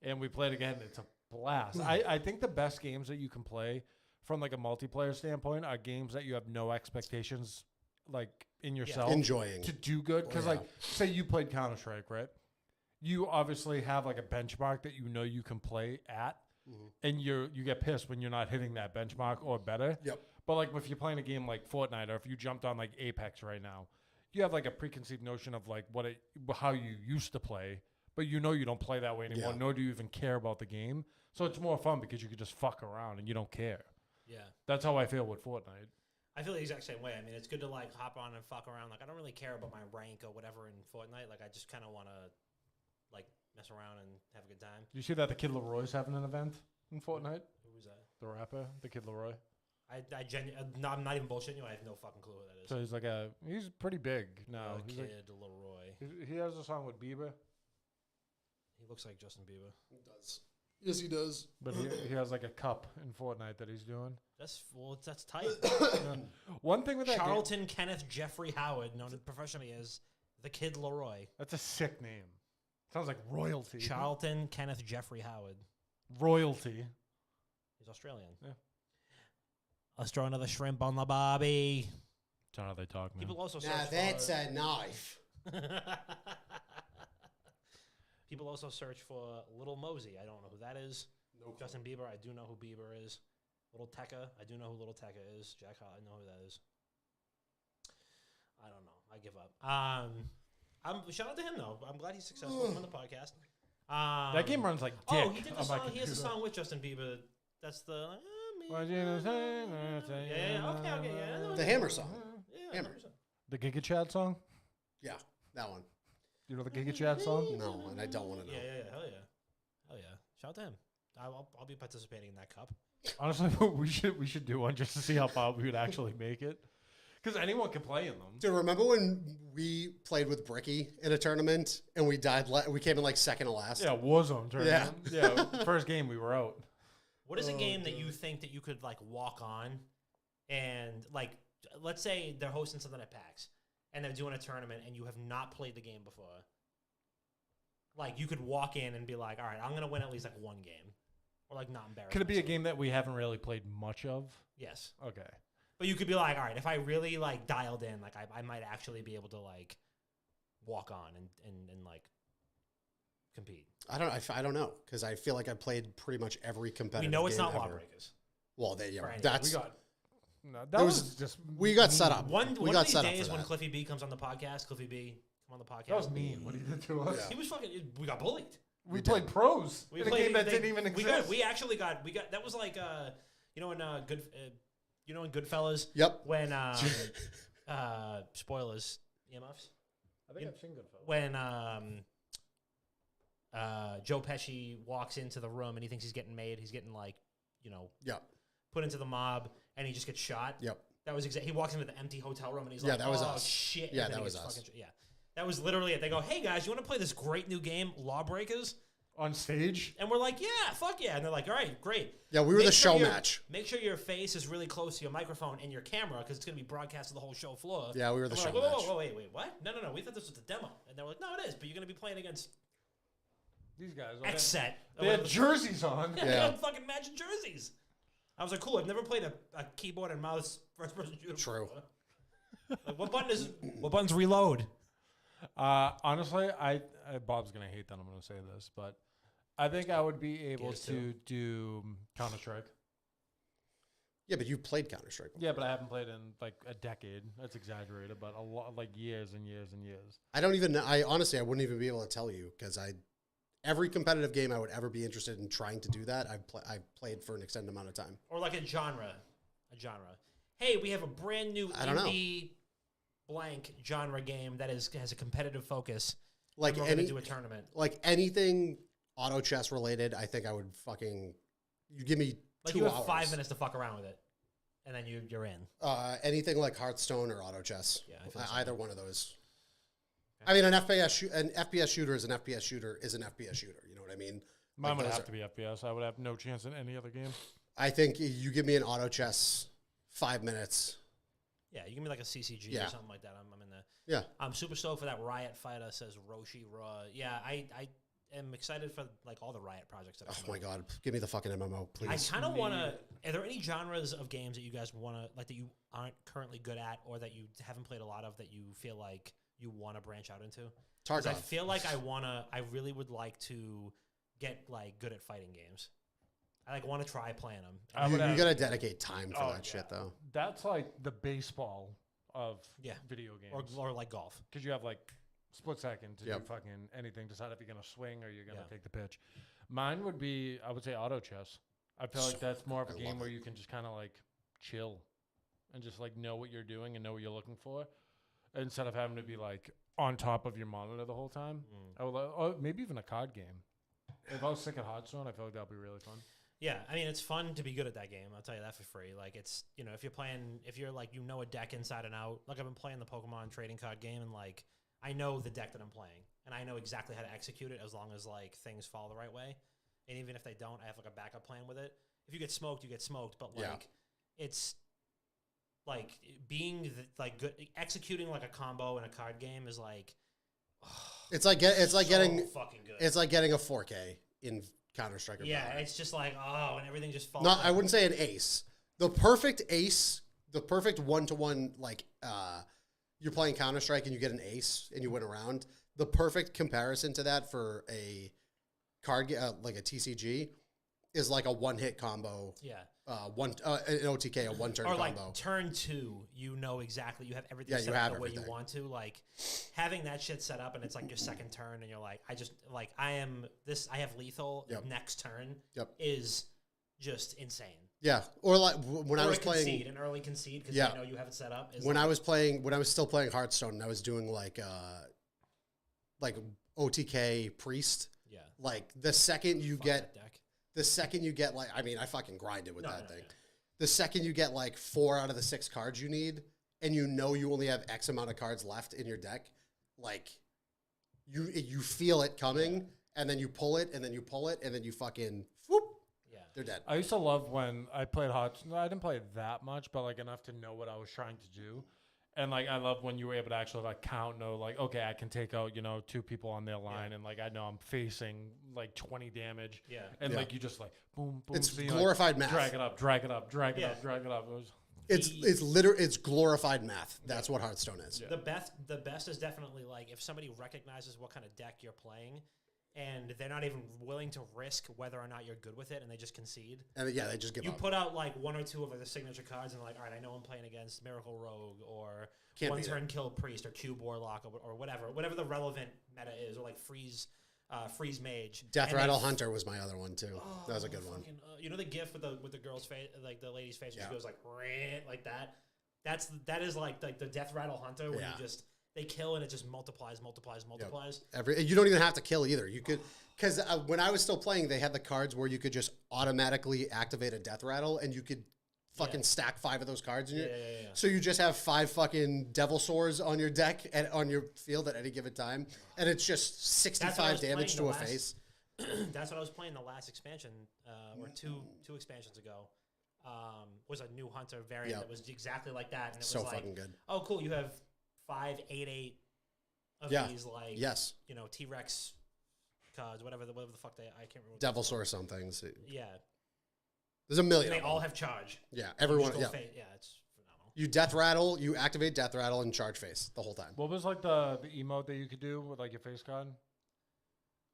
and we played again. It's a blast. I think the best games that you can play from like a multiplayer standpoint are games that you have no expectations like in yourself Enjoying. to do good. Because yeah. like, say you played Counter Strike, right? You obviously have like a benchmark that you know you can play at, and you get pissed when you're not hitting that benchmark or better. Yep. But like if you're playing a game like Fortnite, or if you jumped on like Apex right now, you have like a preconceived notion of like how you used to play, but you know you don't play that way anymore. Yeah. Nor do you even care about the game. So it's more fun because you can just fuck around and you don't care. Yeah. That's how I feel with Fortnite. I feel the exact same way. I mean, it's good to like hop on and fuck around. Like, I don't really care about my rank or whatever in Fortnite. Like, I just kind of want to like mess around and have a good time. You see that the Kid Leroy's having an event in Fortnite? Who was that? The rapper, the Kid Leroy. No, I'm not even bullshitting you. I have no fucking clue who that is. So he's pretty big now. Oh, He's Kid like- Leroy. he has a song with Bieber, He looks like Justin Bieber. He does. Yes, he does. but he has like a cup in Fortnite that he's doing. That's tight. One thing with that game, Charlton Kenneth Jeffrey Howard, known professionally as the Kid Leroy. that's a sick name. Sounds like royalty. Charlton Kenneth Jeffrey Howard. Royalty. He's Australian. Yeah. Let's throw another shrimp on the barbie. That's how they talk, man. People also search Now for... that's a knife. People also search for Little Mosey. I don't know who that is. Justin Bieber, I do know who Bieber is. Little Tekka, I do know who Little Tekka is. Jack Hall, I know who that is. I don't know. I give up. Shout out to him though. I'm glad he's successful. I'm on the podcast. That game runs like dick. Oh, he did the on my song. He has a computer. song with Justin Bieber. That's the. What you gonna say? Yeah. Okay. Yeah. I know The it. Hammer song. Yeah. Hammer. 100%. The Giga Chad song? Yeah, that one. You know the Giga Chad song? No, and I don't want to know. Yeah. Hell yeah. Shout out to him. I'll be participating in that cup. Honestly, we should do one just to see how far we would actually make it. Because anyone can play in them. Dude, remember when we played with Bricky in a tournament and we died? We came in like second to last. Yeah, Warzone tournament. Yeah, first game we were out. What is a game that you think that you could like walk on and like, let's say they're hosting something at PAX and they're doing a tournament and you have not played the game before. Like you could walk in and be like, all right, I'm going to win at least like one game or like not embarrass Could it be a myself. game that we haven't really played much of? Yes. Okay. But you could be like, all right, if I really like dialed in, like I might actually be able to like walk on and like compete. I don't know because I feel like I played pretty much every competitive. We know it's game not ever. Lawbreakers. Well, For anything. that's We got. No, that There was, was- just. we got set up. One we of got these set up days for when that. Cliffy B comes on the podcast, Cliffy B, come on the podcast. That was mean what he did to us. Yeah. He was fucking. We got bullied. We played pros We in a played- game that they- didn't even exist. We actually got. That was like you know in in Goodfellas Yep. when spoilers earmuffs I think I've seen Goodfellas. when Joe Pesci walks into the room and he thinks he's getting made. He's getting like Yep. put into the mob and he just gets shot. Yep. That was he walks into the empty hotel room and he's Yeah, like, that was oh, us. shit. Yeah, and then that he was gets us. fucking yeah. That was literally it. They go, hey guys, you want to play this great new game, Lawbreakers? On stage? And we're like, yeah, fuck yeah. And they're like, all right, great. Yeah, we were Make the sure show your- match. Make sure your face is really close to your microphone and your camera because it's going to be broadcast to the whole show floor. Yeah, we were the And show we're like, match. whoa, wait, what? No. We thought this was the demo. And they were like, no, it is, but you're going to be playing against These guys. X set. They had jerseys on. Yeah, they Yeah. had fucking matching jerseys. I was like, cool. I've never played a keyboard and mouse first person shooter. True. before. Like, what button's reload? Honestly, Bob's gonna hate that I'm gonna say this, but I think I would be able Gears to do Counter Strike. Yeah, but you played Counter Strike. Yeah, but I haven't played in like a decade. That's exaggerated, but a lot, like years and years and years. I don't even know. I honestly wouldn't even be able to tell you because every competitive game I would ever be interested in trying to do that, I've played for an extended amount of time. Or like a genre. Hey, we have a brand new I don't know. indie blank genre game that has a competitive focus. Like and we're going to do a tournament. like anything auto chess related, I think I would fucking. You give me Like 2 you have hours. 5 minutes to fuck around with it, and then you're in. Anything like Hearthstone or auto chess. Yeah, I feel so. Either one of those. I mean, an FPS shooter is an FPS shooter is an FPS shooter. You know what I mean? Mine Like, would those have are- to be FPS. I would have no chance in any other game. I think you give me an auto chess, 5 minutes. Yeah, you give me like a CCG Yeah. or something like that. I'm in there. Yeah. I'm super stoked for that Riot fighter, says Roshi Raw. Yeah, I am excited for like all the Riot projects that are Oh coming my out. god, give me the fucking MMO, I please. kind of want to. Are there any genres of games that you guys want to like that you aren't currently good at, or that you haven't played a lot of that you feel like you want to branch out into? 'Cause I Tarkov. feel like I really would like to get like good at fighting games. I like want to try playing them. I You, would you have- gotta dedicate time for Oh, that shit, though. That's like the baseball of Yeah. video games. or like golf. Because you have like split second to do Yep. fucking anything. Decide if you're gonna swing or you're gonna Yeah. take the pitch. Mine would be, I would say, auto chess. I feel like So that's more of a I game love where it. you can just kind of like chill and just like know what you're doing and know what you're looking for, instead of having to be like on top of your monitor the whole time. I would, or maybe even a card game. If I was sick of Hearthstone, I feel like that'd be really fun. Yeah, I mean it's fun to be good at that game. I'll tell you that for free. Like it's if you're like a deck inside and out. Like I've been playing the Pokemon trading card game, and like I know the deck that I'm playing, and I know exactly how to execute it as long as like things fall the right way. And even if they don't, I have like a backup plan with it. If you get smoked, you get smoked. But like Yeah. it's like being good executing like a combo in a card game is like It's like so getting fucking good. it's like getting a 4K in Counter Strike. Yeah, it's just like and everything just falls. No, out. I wouldn't say an ace. The perfect ace, the perfect 1-to-1, like you're playing Counter Strike and you get an ace and you win a round. The perfect comparison to that for a card like a TCG is like a one-hit combo. Yeah. An OTK, a one-turn Or like combo. turn 2, you know exactly. You have everything Yeah, set you up have the way you everything. want to. Like having that shit set up and it's like your second turn and you're like, I have lethal Yep. next turn Yep. is just insane. Yeah, or like when I Or was a playing. concede, an early concede because Yeah. you know you have it set up. Is When like, I was still playing Hearthstone, and I was doing like OTK priest. yeah, Like the second you fuck get, that deck. like, I mean, I fucking grinded with No, that no, thing. yeah. The second you get like 4 out of the 6 cards you need, and you know you only have X amount of cards left in your deck, like you feel it coming, and then you pull it, and then you pull it, and then you fucking whoop, Yeah, they're dead. I used to love when I played Hearthstone. I didn't play it that much, but like enough to know what I was trying to do. And like I love when you were able to actually like know like, okay, I can take out 2 people on their line, and like I know I'm facing like 20 damage. yeah. And Yeah. like you just like boom boom. It's so you, like, glorified math. drag it up, drag it up, drag it Yeah. up, drag it up. It was It's glorified math. That's what Hearthstone is. The best is definitely like if somebody recognizes what kind of deck you're playing, and they're not even willing to risk whether or not you're good with it, and they just concede. And yeah, they just give You up. put out like 1 or 2 of the signature cards, and like, all right, I know I'm playing against Miracle Rogue or Can't One beat Turn Kill Priest or Cube Warlock or whatever the relevant meta is, or like Freeze Mage. Death And Rattle they- Hunter was my other one too. That was a good one. fucking, you know the gif with the girl's face, like the lady's face, Yeah. which goes like "Rrrr," like that. That is like the Death Rattle Hunter where Yeah. you just they kill and it just multiplies. You don't even have to kill either. You could, because when I was still playing, they had the cards where you could just automatically activate a Death Rattle, and you could fucking Yeah. stack 5 of those cards. In Yeah, your, yeah. So you just have 5 fucking Devil Swords on your deck and on your field at any given time, and it's just That's what I 65 was damage to playing a the last- face. That's what I was playing the last expansion, or two expansions ago. Was a new Hunter variant Yep. that was exactly like that, and it So was like, fucking good. oh cool, you have 5, 8, 8 of Yeah. these like Yes, T-Rex cards, whatever the fuck I can't remember. Devil Sword something. Yeah, There's a million. and they of them. all have charge. Yeah, You everyone. just Yeah, go yeah, it's phenomenal. you Death Rattle, you activate Death Rattle and charge face the whole time. what was like the emote that you could do with like your face card?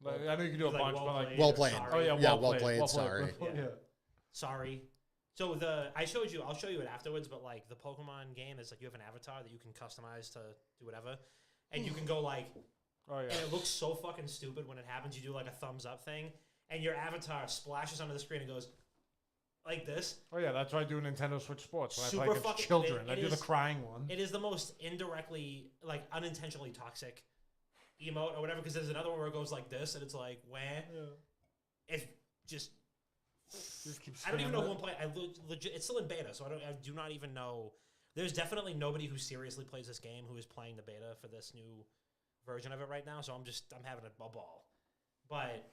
Like, I know you can do a Like, bunch, well but like played Well or played. sorry. oh yeah, Yeah, well well played, sorry. Yeah. Sorry. So I'll show you it afterwards, but like the Pokemon game is like you have an avatar that you can customize to do whatever. And you can go like Oh yeah. and it looks so fucking stupid when it happens. You do like a thumbs up thing and your avatar splashes onto the screen and goes like this. Oh yeah, that's why I do Nintendo Switch Sports. When I Super play against fucking- children, it I do the is- crying one. It is the most indirectly, like unintentionally toxic emote or whatever, because there's another one where it goes like this and it's like, wah. It's just Just keep I don't even know who spamming I'm playing. Legit, it's still in beta, so I do not even know. There's definitely nobody who seriously plays this game who is playing the beta for this new version of it right now. So I'm having a ball. But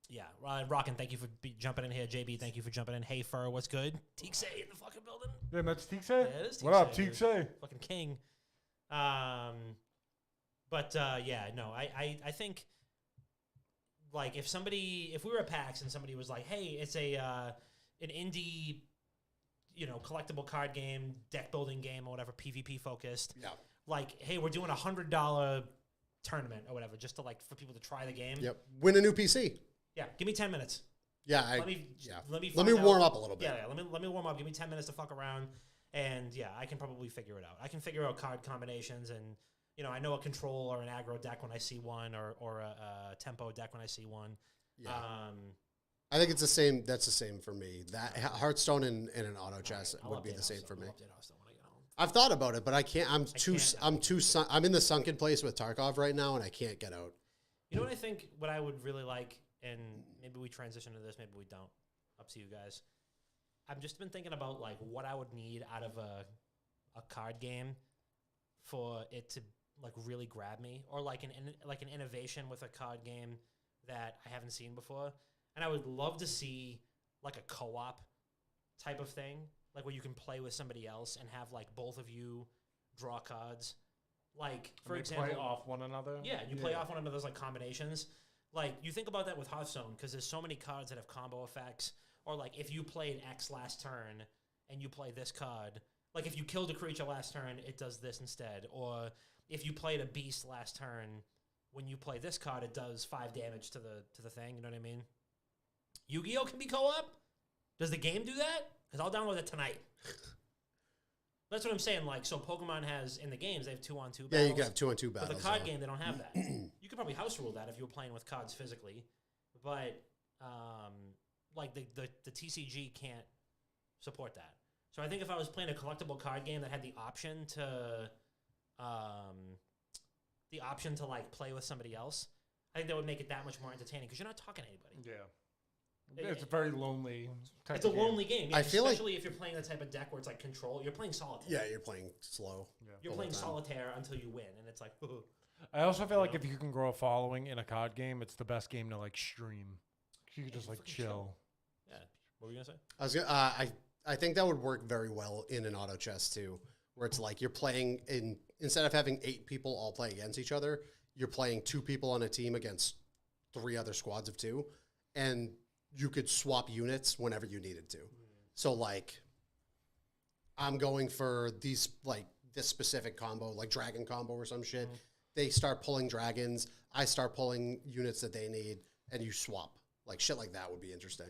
yeah, Rockin', thank you for jumping in here. JB, thank you for jumping in. Hey Fur, what's good? Teeksay in the fucking building. it. Damn, that's Teeksay? Yeah, it is What up, Teeksay, dude. Teeksay? Fucking king. Yeah, no, I think like if we were at PAX and somebody was like, hey, it's an indie, collectible card game, deck building game or whatever, PvP focused. Yeah. Like, hey, we're doing $100 tournament or whatever, just to for people to try the game. Yep. Win a new PC. Yeah, give me 10 minutes. Yeah. Let me Let me find out- warm up a little bit. Yeah, let me warm up. Give me 10 minutes to fuck around, and yeah, I can probably figure it out. I can figure out card combinations, and I know a control or an aggro deck when I see one, or a tempo deck when I see one. Yeah. I think it's the same. That's the same for me. That Hearthstone and an auto chess I'll would be update the same Hearthstone. for me. I'll update Hearthstone when I get home. I've thought about it, but I can't. can't. I'm in the sunken place with Tarkov right now, and I can't get out. You know what I think? What I would really like, and maybe we transition to this, maybe we don't. Up to you guys. I've just been thinking about like what I would need out of a card game for it to like really grab me, or like an innovation with a card game that I haven't seen before. And I would love to see like a co-op type of thing, like where you can play with somebody else and have like both of you draw cards. Like for And they example, play off one another. yeah, you play off one another's like combinations. Like you think about that with Hearthstone because there's so many cards that have combo effects. Or like if you played X last turn and you play this card, like if you killed a creature last turn, it does this instead. Or if you played a beast last turn, when you play this card, it does 5 damage to the thing. You know what I mean? Yu-Gi-Oh can be co-op. Does the game do that? Because I'll download it tonight. That's what I'm saying. Like, so Pokemon has in the games they have 2-on-2 battles. Yeah, you can have 2-on-2 battles. But the card game, they don't have that. You could probably house rule that if you were playing with cards physically, but like the TCG can't support that. So I think if I was playing a collectible card game that had the option to like play with somebody else, I think that would make it that much more entertaining because you're not talking to anybody. Yeah. It's a very lonely type It's a of game. lonely game. Yeah, I feel like- especially if you're playing the type of deck where it's like control. You're playing solitaire. Yeah, you're playing slow. You're the playing whole time. solitaire until you win, and it's like, I also feel like if you can grow a following in a card game, it's the best game to like stream. You could just like fucking chill. chill. yeah. What were you gonna say? I was gonna, I think that would work very well in an auto chess too, where it's like you're playing instead of having 8 people all play against each other, you're playing 2 people on a team against 3 other squads of 2, and you could swap units whenever you needed to. So like, I'm going for these like this specific combo, like dragon combo or some shit. They start pulling dragons. I start pulling units that they need, and you swap. Like shit like that would be interesting.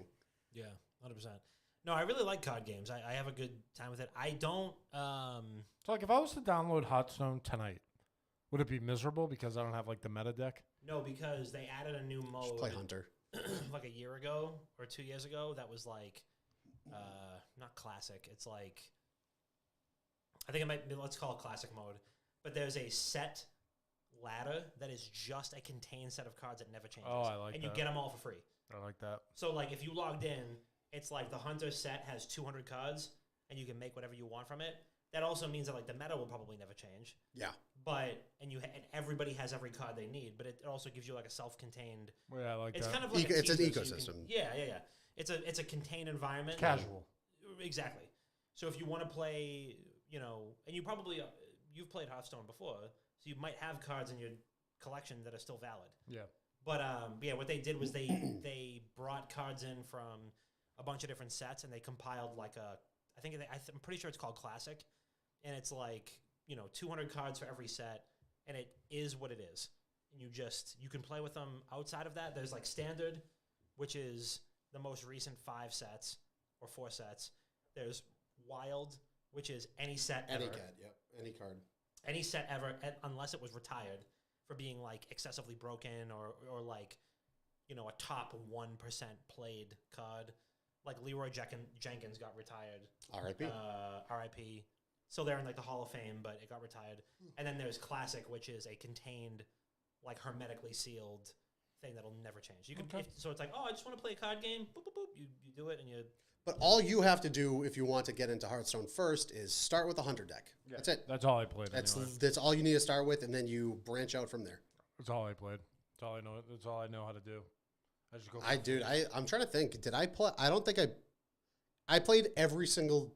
Yeah, 100%. No, I really like card games. I have a good time with it. I don't. So like if I was to download Hearthstone tonight, would it be miserable because I don't have like the meta deck? No, because they added a new Just mode play Hunter. like a year ago or 2 years ago that was like not classic. It's like I think it might be, let's call it classic mode. But there's a set ladder that is just a contained set of cards that never changes. Oh, I like and you that. get them all for free. I like that. So like if you logged in, it's like the Hunter set has 200 cards and you can make whatever you want from it. That also means that like the meta will probably never change. Yeah. But and everybody has every card they need, but it also gives you like a self-contained. Well, yeah, I like It's that. kind of like It's an teaser, so you ecosystem. yeah. It's a contained environment. Casual. Exactly. So if you want to play, and you probably you've played Hearthstone before, so you might have cards in your collection that are still valid. Yeah. But yeah, what they did was they brought cards in from a bunch of different sets, and they compiled like I'm pretty sure it's called Classic, and it's like 200 cards for every set, and it is what it is. And you can play with them outside of that. There's like Standard, which is the most recent 5 sets or 4 sets. There's Wild, which is any set ever. Any cat, yep. Any card. Any set ever, unless it was retired for being like excessively broken or like, a top 1% played card. Like Leroy Jenkins got retired. R.I.P. R.I.P. Still there in like the Hall of Fame, but it got retired. And then there's Classic, which is a contained, like hermetically sealed thing that'll never change. You can so it's like, oh, I just want to play a card game. Boop, boop, boop. You do it and you. But all you have to do if you want to get into Hearthstone first is start with a Hunter deck. Yeah. That's it. That's all I played. That's anyway. that's all you need to start with, and then you branch out from there. That's all I played. That's all I know. That's all I know how to do. I just go. I'm trying to think. Did I play? I don't think I played every single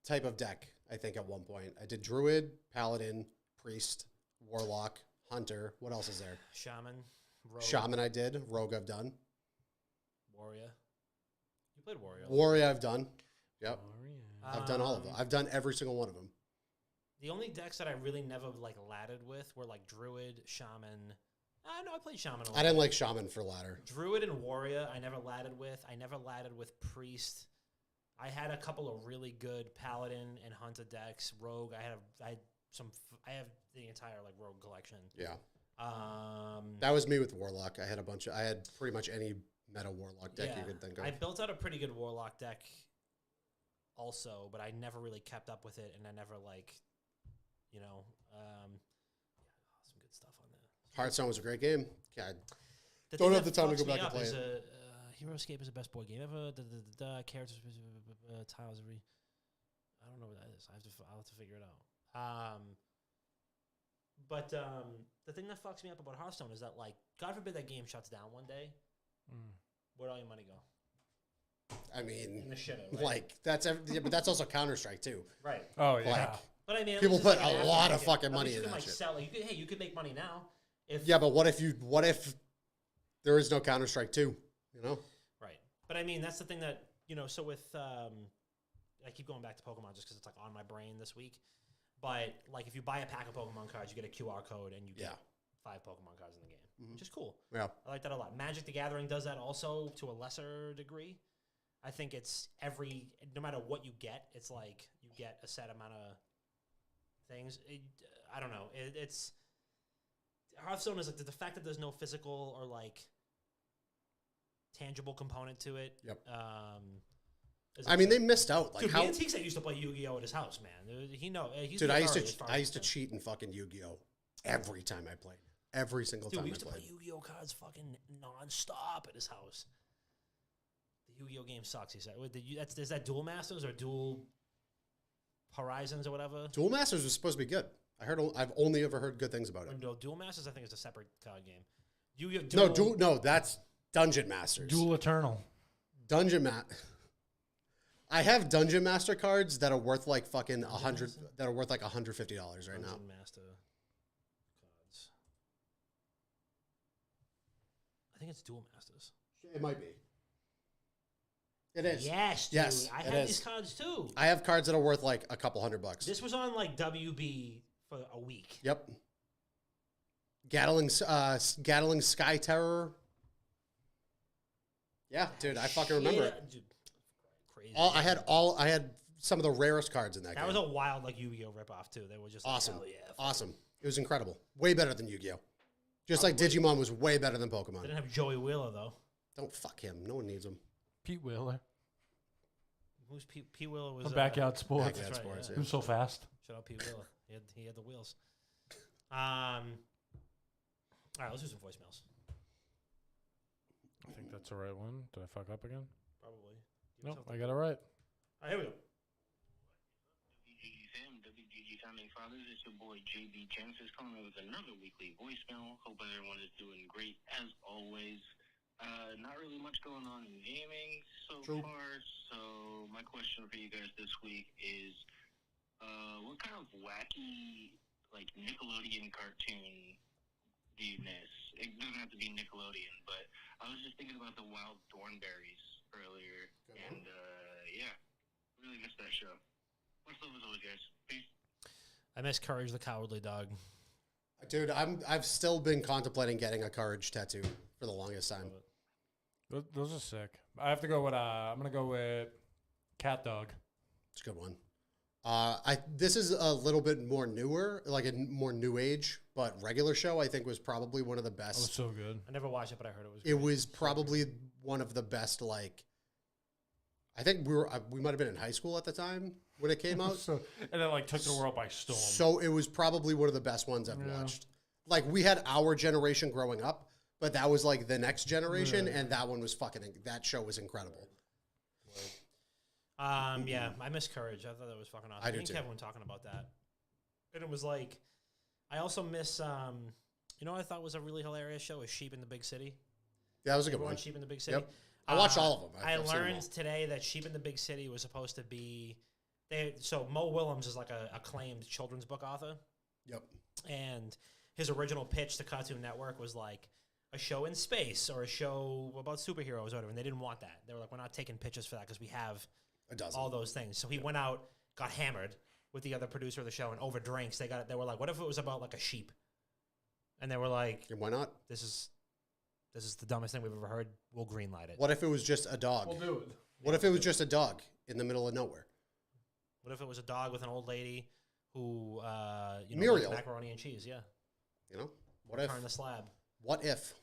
type of deck. I think at one point I did Druid, Paladin, Priest, Warlock, Hunter. What else is there? Shaman, Rogue, Shaman. I did. Rogue. I've done. Warrior. You played Warrior. Warrior. I've done. Yep. Warrior. I've done all of them. I've done every single one of them. The only decks that I really never like laddered with were like Druid, Shaman. No, I played Shaman a lot. I didn't like Shaman for ladder. Druid and Warrior, I never laddered with. I never laddered with Priest. I had a couple of really good Paladin and Hunter decks. Rogue, I have the entire like Rogue collection. Yeah. Um, That was me with Warlock. I had pretty much any meta Warlock deck you could think of. I built out a pretty good Warlock deck also, but I never really kept up with it, and I never like, some good stuff on there. Hearthstone was a great game. God, The Don't thing have that the time to fucks go me back and up play is it. HeroScape is the best board game ever. The characters, tiles every. I don't know what that is. I'll have to figure it out. But the thing that fucks me up about Hearthstone is that, like, God forbid that game shuts down one day. Where'd all your money go? I mean, In the shitter, right? like but that's also Counter Strike too. Right. Oh yeah. Like, But I mean, at People least it's put like a an lot aftermarket. of fucking At money least in you can, that like, shit. sell it. You could make money now. If yeah, but what if there is no Counter Strike 2? You know, Right. But I mean, that's the thing that, so with, I keep going back to Pokemon just because it's like on my brain this week. But like if you buy a pack of Pokemon cards, you get a QR code and you get 5 Pokemon cards in the game, which is cool. Yeah. I like that a lot. Magic the Gathering does that also to a lesser degree. I think it's no matter what you get, it's like you get a set amount of things. I don't know. It's Hearthstone is like the fact that there's no physical or like tangible component to it. Yep. is I mean, they upsetting. missed out. Like Dude, how, me and T-Set used to play Yu-Gi-Oh at his house, man. He's dude, the I used authority as far to as used to I'm cheat in fucking Yu-Gi-Oh every time I played. Every single Dude, time we I used to play played. Yu-Gi-Oh cards fucking nonstop at his house. The Yu-Gi-Oh game sucks. He said, "Is that Duel Masters or Duel Horizons or whatever?" Duel Masters was supposed to be good. I've only ever heard good things about Or it. no, Duel Masters, I think, is a separate card game. Yu-Gi-Oh! No, that's Dungeon Masters. Duel Eternal. I have Dungeon Master cards that are worth like fucking $100. That are worth like $150 right now. Dungeon Master cards. I think it's Duel Masters. It might be. It is. Yes, dude. Yes, I it had is. these cards too. I have cards that are worth like a couple $100. This was on like WB for a week. Yep. Gatling Sky Terror. Yeah, dude, I fucking remember it. Dude, crazy. I had some of the rarest cards in that That game. was a wild like Yu-Gi-Oh ripoff too. They were just Awesome. Like, hell yeah. Awesome. It was incredible. Way better than Yu-Gi-Oh. Just like Digimon was way better than They Pokemon. didn't have Joey Wheeler though. Don't fuck him. No one needs him. Pete Wheeler. Who's Pete Wheeler was From Backyard Sports. Backyard That's right, Sports, yeah. Who's so fast? Shout out Pete Wheeler. He had the wheels. All right, let's do some voicemails. I think that's the right one. Did I fuck up again? Probably. No, I got it right. All right, here we go. WGG fam, WGG founding fathers, it's your boy JB Genesis calling with another weekly voicemail. Hope everyone is doing great as always. Not really much going on in gaming so True. far, so my question for you guys this week is, what kind of wacky, like, Nickelodeon cartoon do you miss? It doesn't have to be Nickelodeon, but I was just thinking about the Wild Thornberries earlier, and, yeah, really missed that show. Much love as always, guys. Peace. I miss Courage the Cowardly Dog. Dude, I've still been contemplating getting a Courage tattoo for the longest time. Those are sick. I have to go with. I'm gonna go with Cat Dog. It's a good one. This is a little bit more newer, like a more new age, but Regular Show I think was probably one of the That was best. so good. I never watched it, but I heard it was. It was probably one of the best. Like, I think we might have been in high school at the time when it came out. So, and it like took the world by storm. So it was probably one of the best ones I've Yeah. watched. Like we had our generation growing up, but that was like the next generation, and that one was that show was incredible. Yeah, I miss Courage. I thought that was fucking awesome. I do Me and too. Kevin were talking about that, and it was like, I also miss. You know what I thought was a really hilarious show is Sheep in the Big City. Yeah, that was a good Everyone one. Sheep in the Big City. Yep. I watched all of them. I I've seen them learned all. today that Sheep in the Big City was supposed to be. So Mo Willems is like a acclaimed children's book author, Yep. and his original pitch to Cartoon Network was like a show in space or a show about superheroes or whatever, and they didn't want that. They were like, we're not taking pitches for that because we have A dozen. all those things. So he went out, got hammered with the other producer of the show, and over drinks, they were like, what if it was about like a sheep? And they were like, And why not? this is the dumbest thing we've ever heard. We'll greenlight it. What if it was just a dog? We'll do it. What if it was just a dog in the middle of nowhere? What if it was a dog with an old lady who, Muriel. liked macaroni and cheese? Yeah. You know? What if? Turn the slab. What if?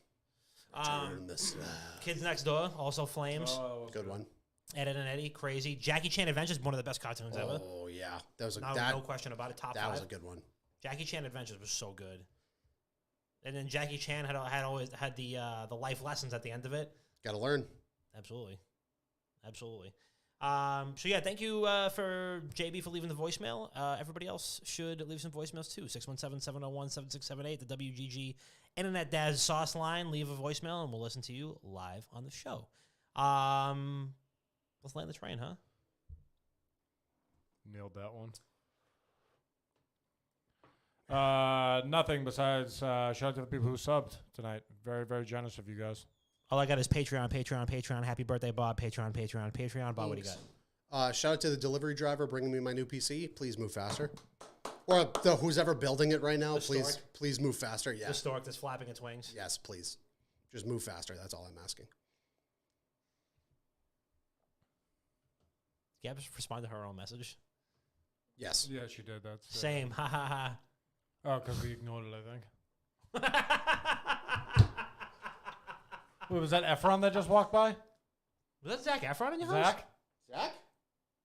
Turn the slab. Kids Next Door, also Flames. Good one. Ed, Edd and Eddie, crazy. Jackie Chan Adventures, one of the best cartoons ever. Oh yeah, that was a No question about it. Top that 5. was a good one. Jackie Chan Adventures was so good. And then Jackie Chan had always had the life lessons at the end of it. Got to learn. Absolutely. So yeah, thank you for JB for leaving the voicemail. Everybody else should leave some voicemails too. 617-701-7678, the WGG Internet Dad's Sauce line. Leave a voicemail and we'll listen to you live on the show. Let's land the train, huh? Nailed that one. Nothing besides shout out to the people who subbed tonight. Very, very generous of you guys. All I got is Patreon. Happy birthday, Bob. Patreon. Bob, what do you got? Shout out to the delivery driver bringing me my new PC. Please move faster. Or who's ever building it right now, The please, stork. please move faster. Yeah. The stork that's flapping its wings. Yes, please. Just move faster. That's all I'm asking. Gab just responded to her own message. Yes. Yeah, she did. That's Same. Ha ha ha. Oh, because we ignored it, I think. Wait, was that Efron that just walked by? Was that Zac Efron in your house? Zach? Zach?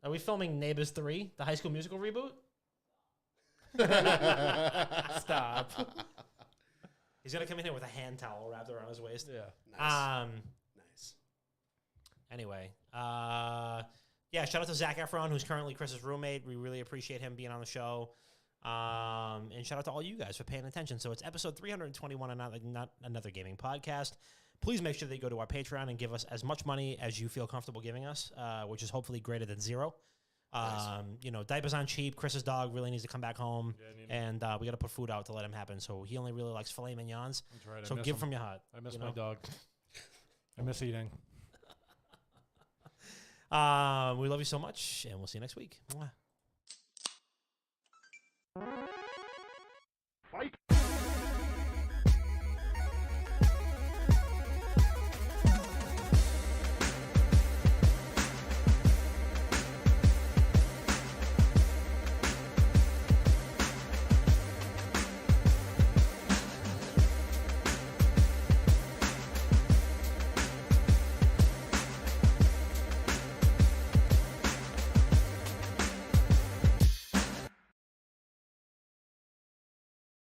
Are we filming Neighbors 3, the High School Musical reboot? Stop. He's gonna come in here with a hand towel wrapped around his waist. Yeah. Nice. Nice. Anyway, yeah, shout out to Zac Efron, who's currently Chris's roommate. We really appreciate him being on the show. And shout out to all you guys for paying attention. So it's episode 321 and not Another Gaming Podcast. Please make sure that you go to our Patreon and give us as much money as you feel comfortable giving us, which is hopefully greater than zero. Nice. You know, diapers aren't cheap. Chris's dog really needs to come back home, Yeah, and we got to put food out to let him happen. So he only really likes filet mignons. That's right. So give from your heart. I miss you my know? dog. I miss eating. We love you so much, and we'll see you next week. Mwah. Fight.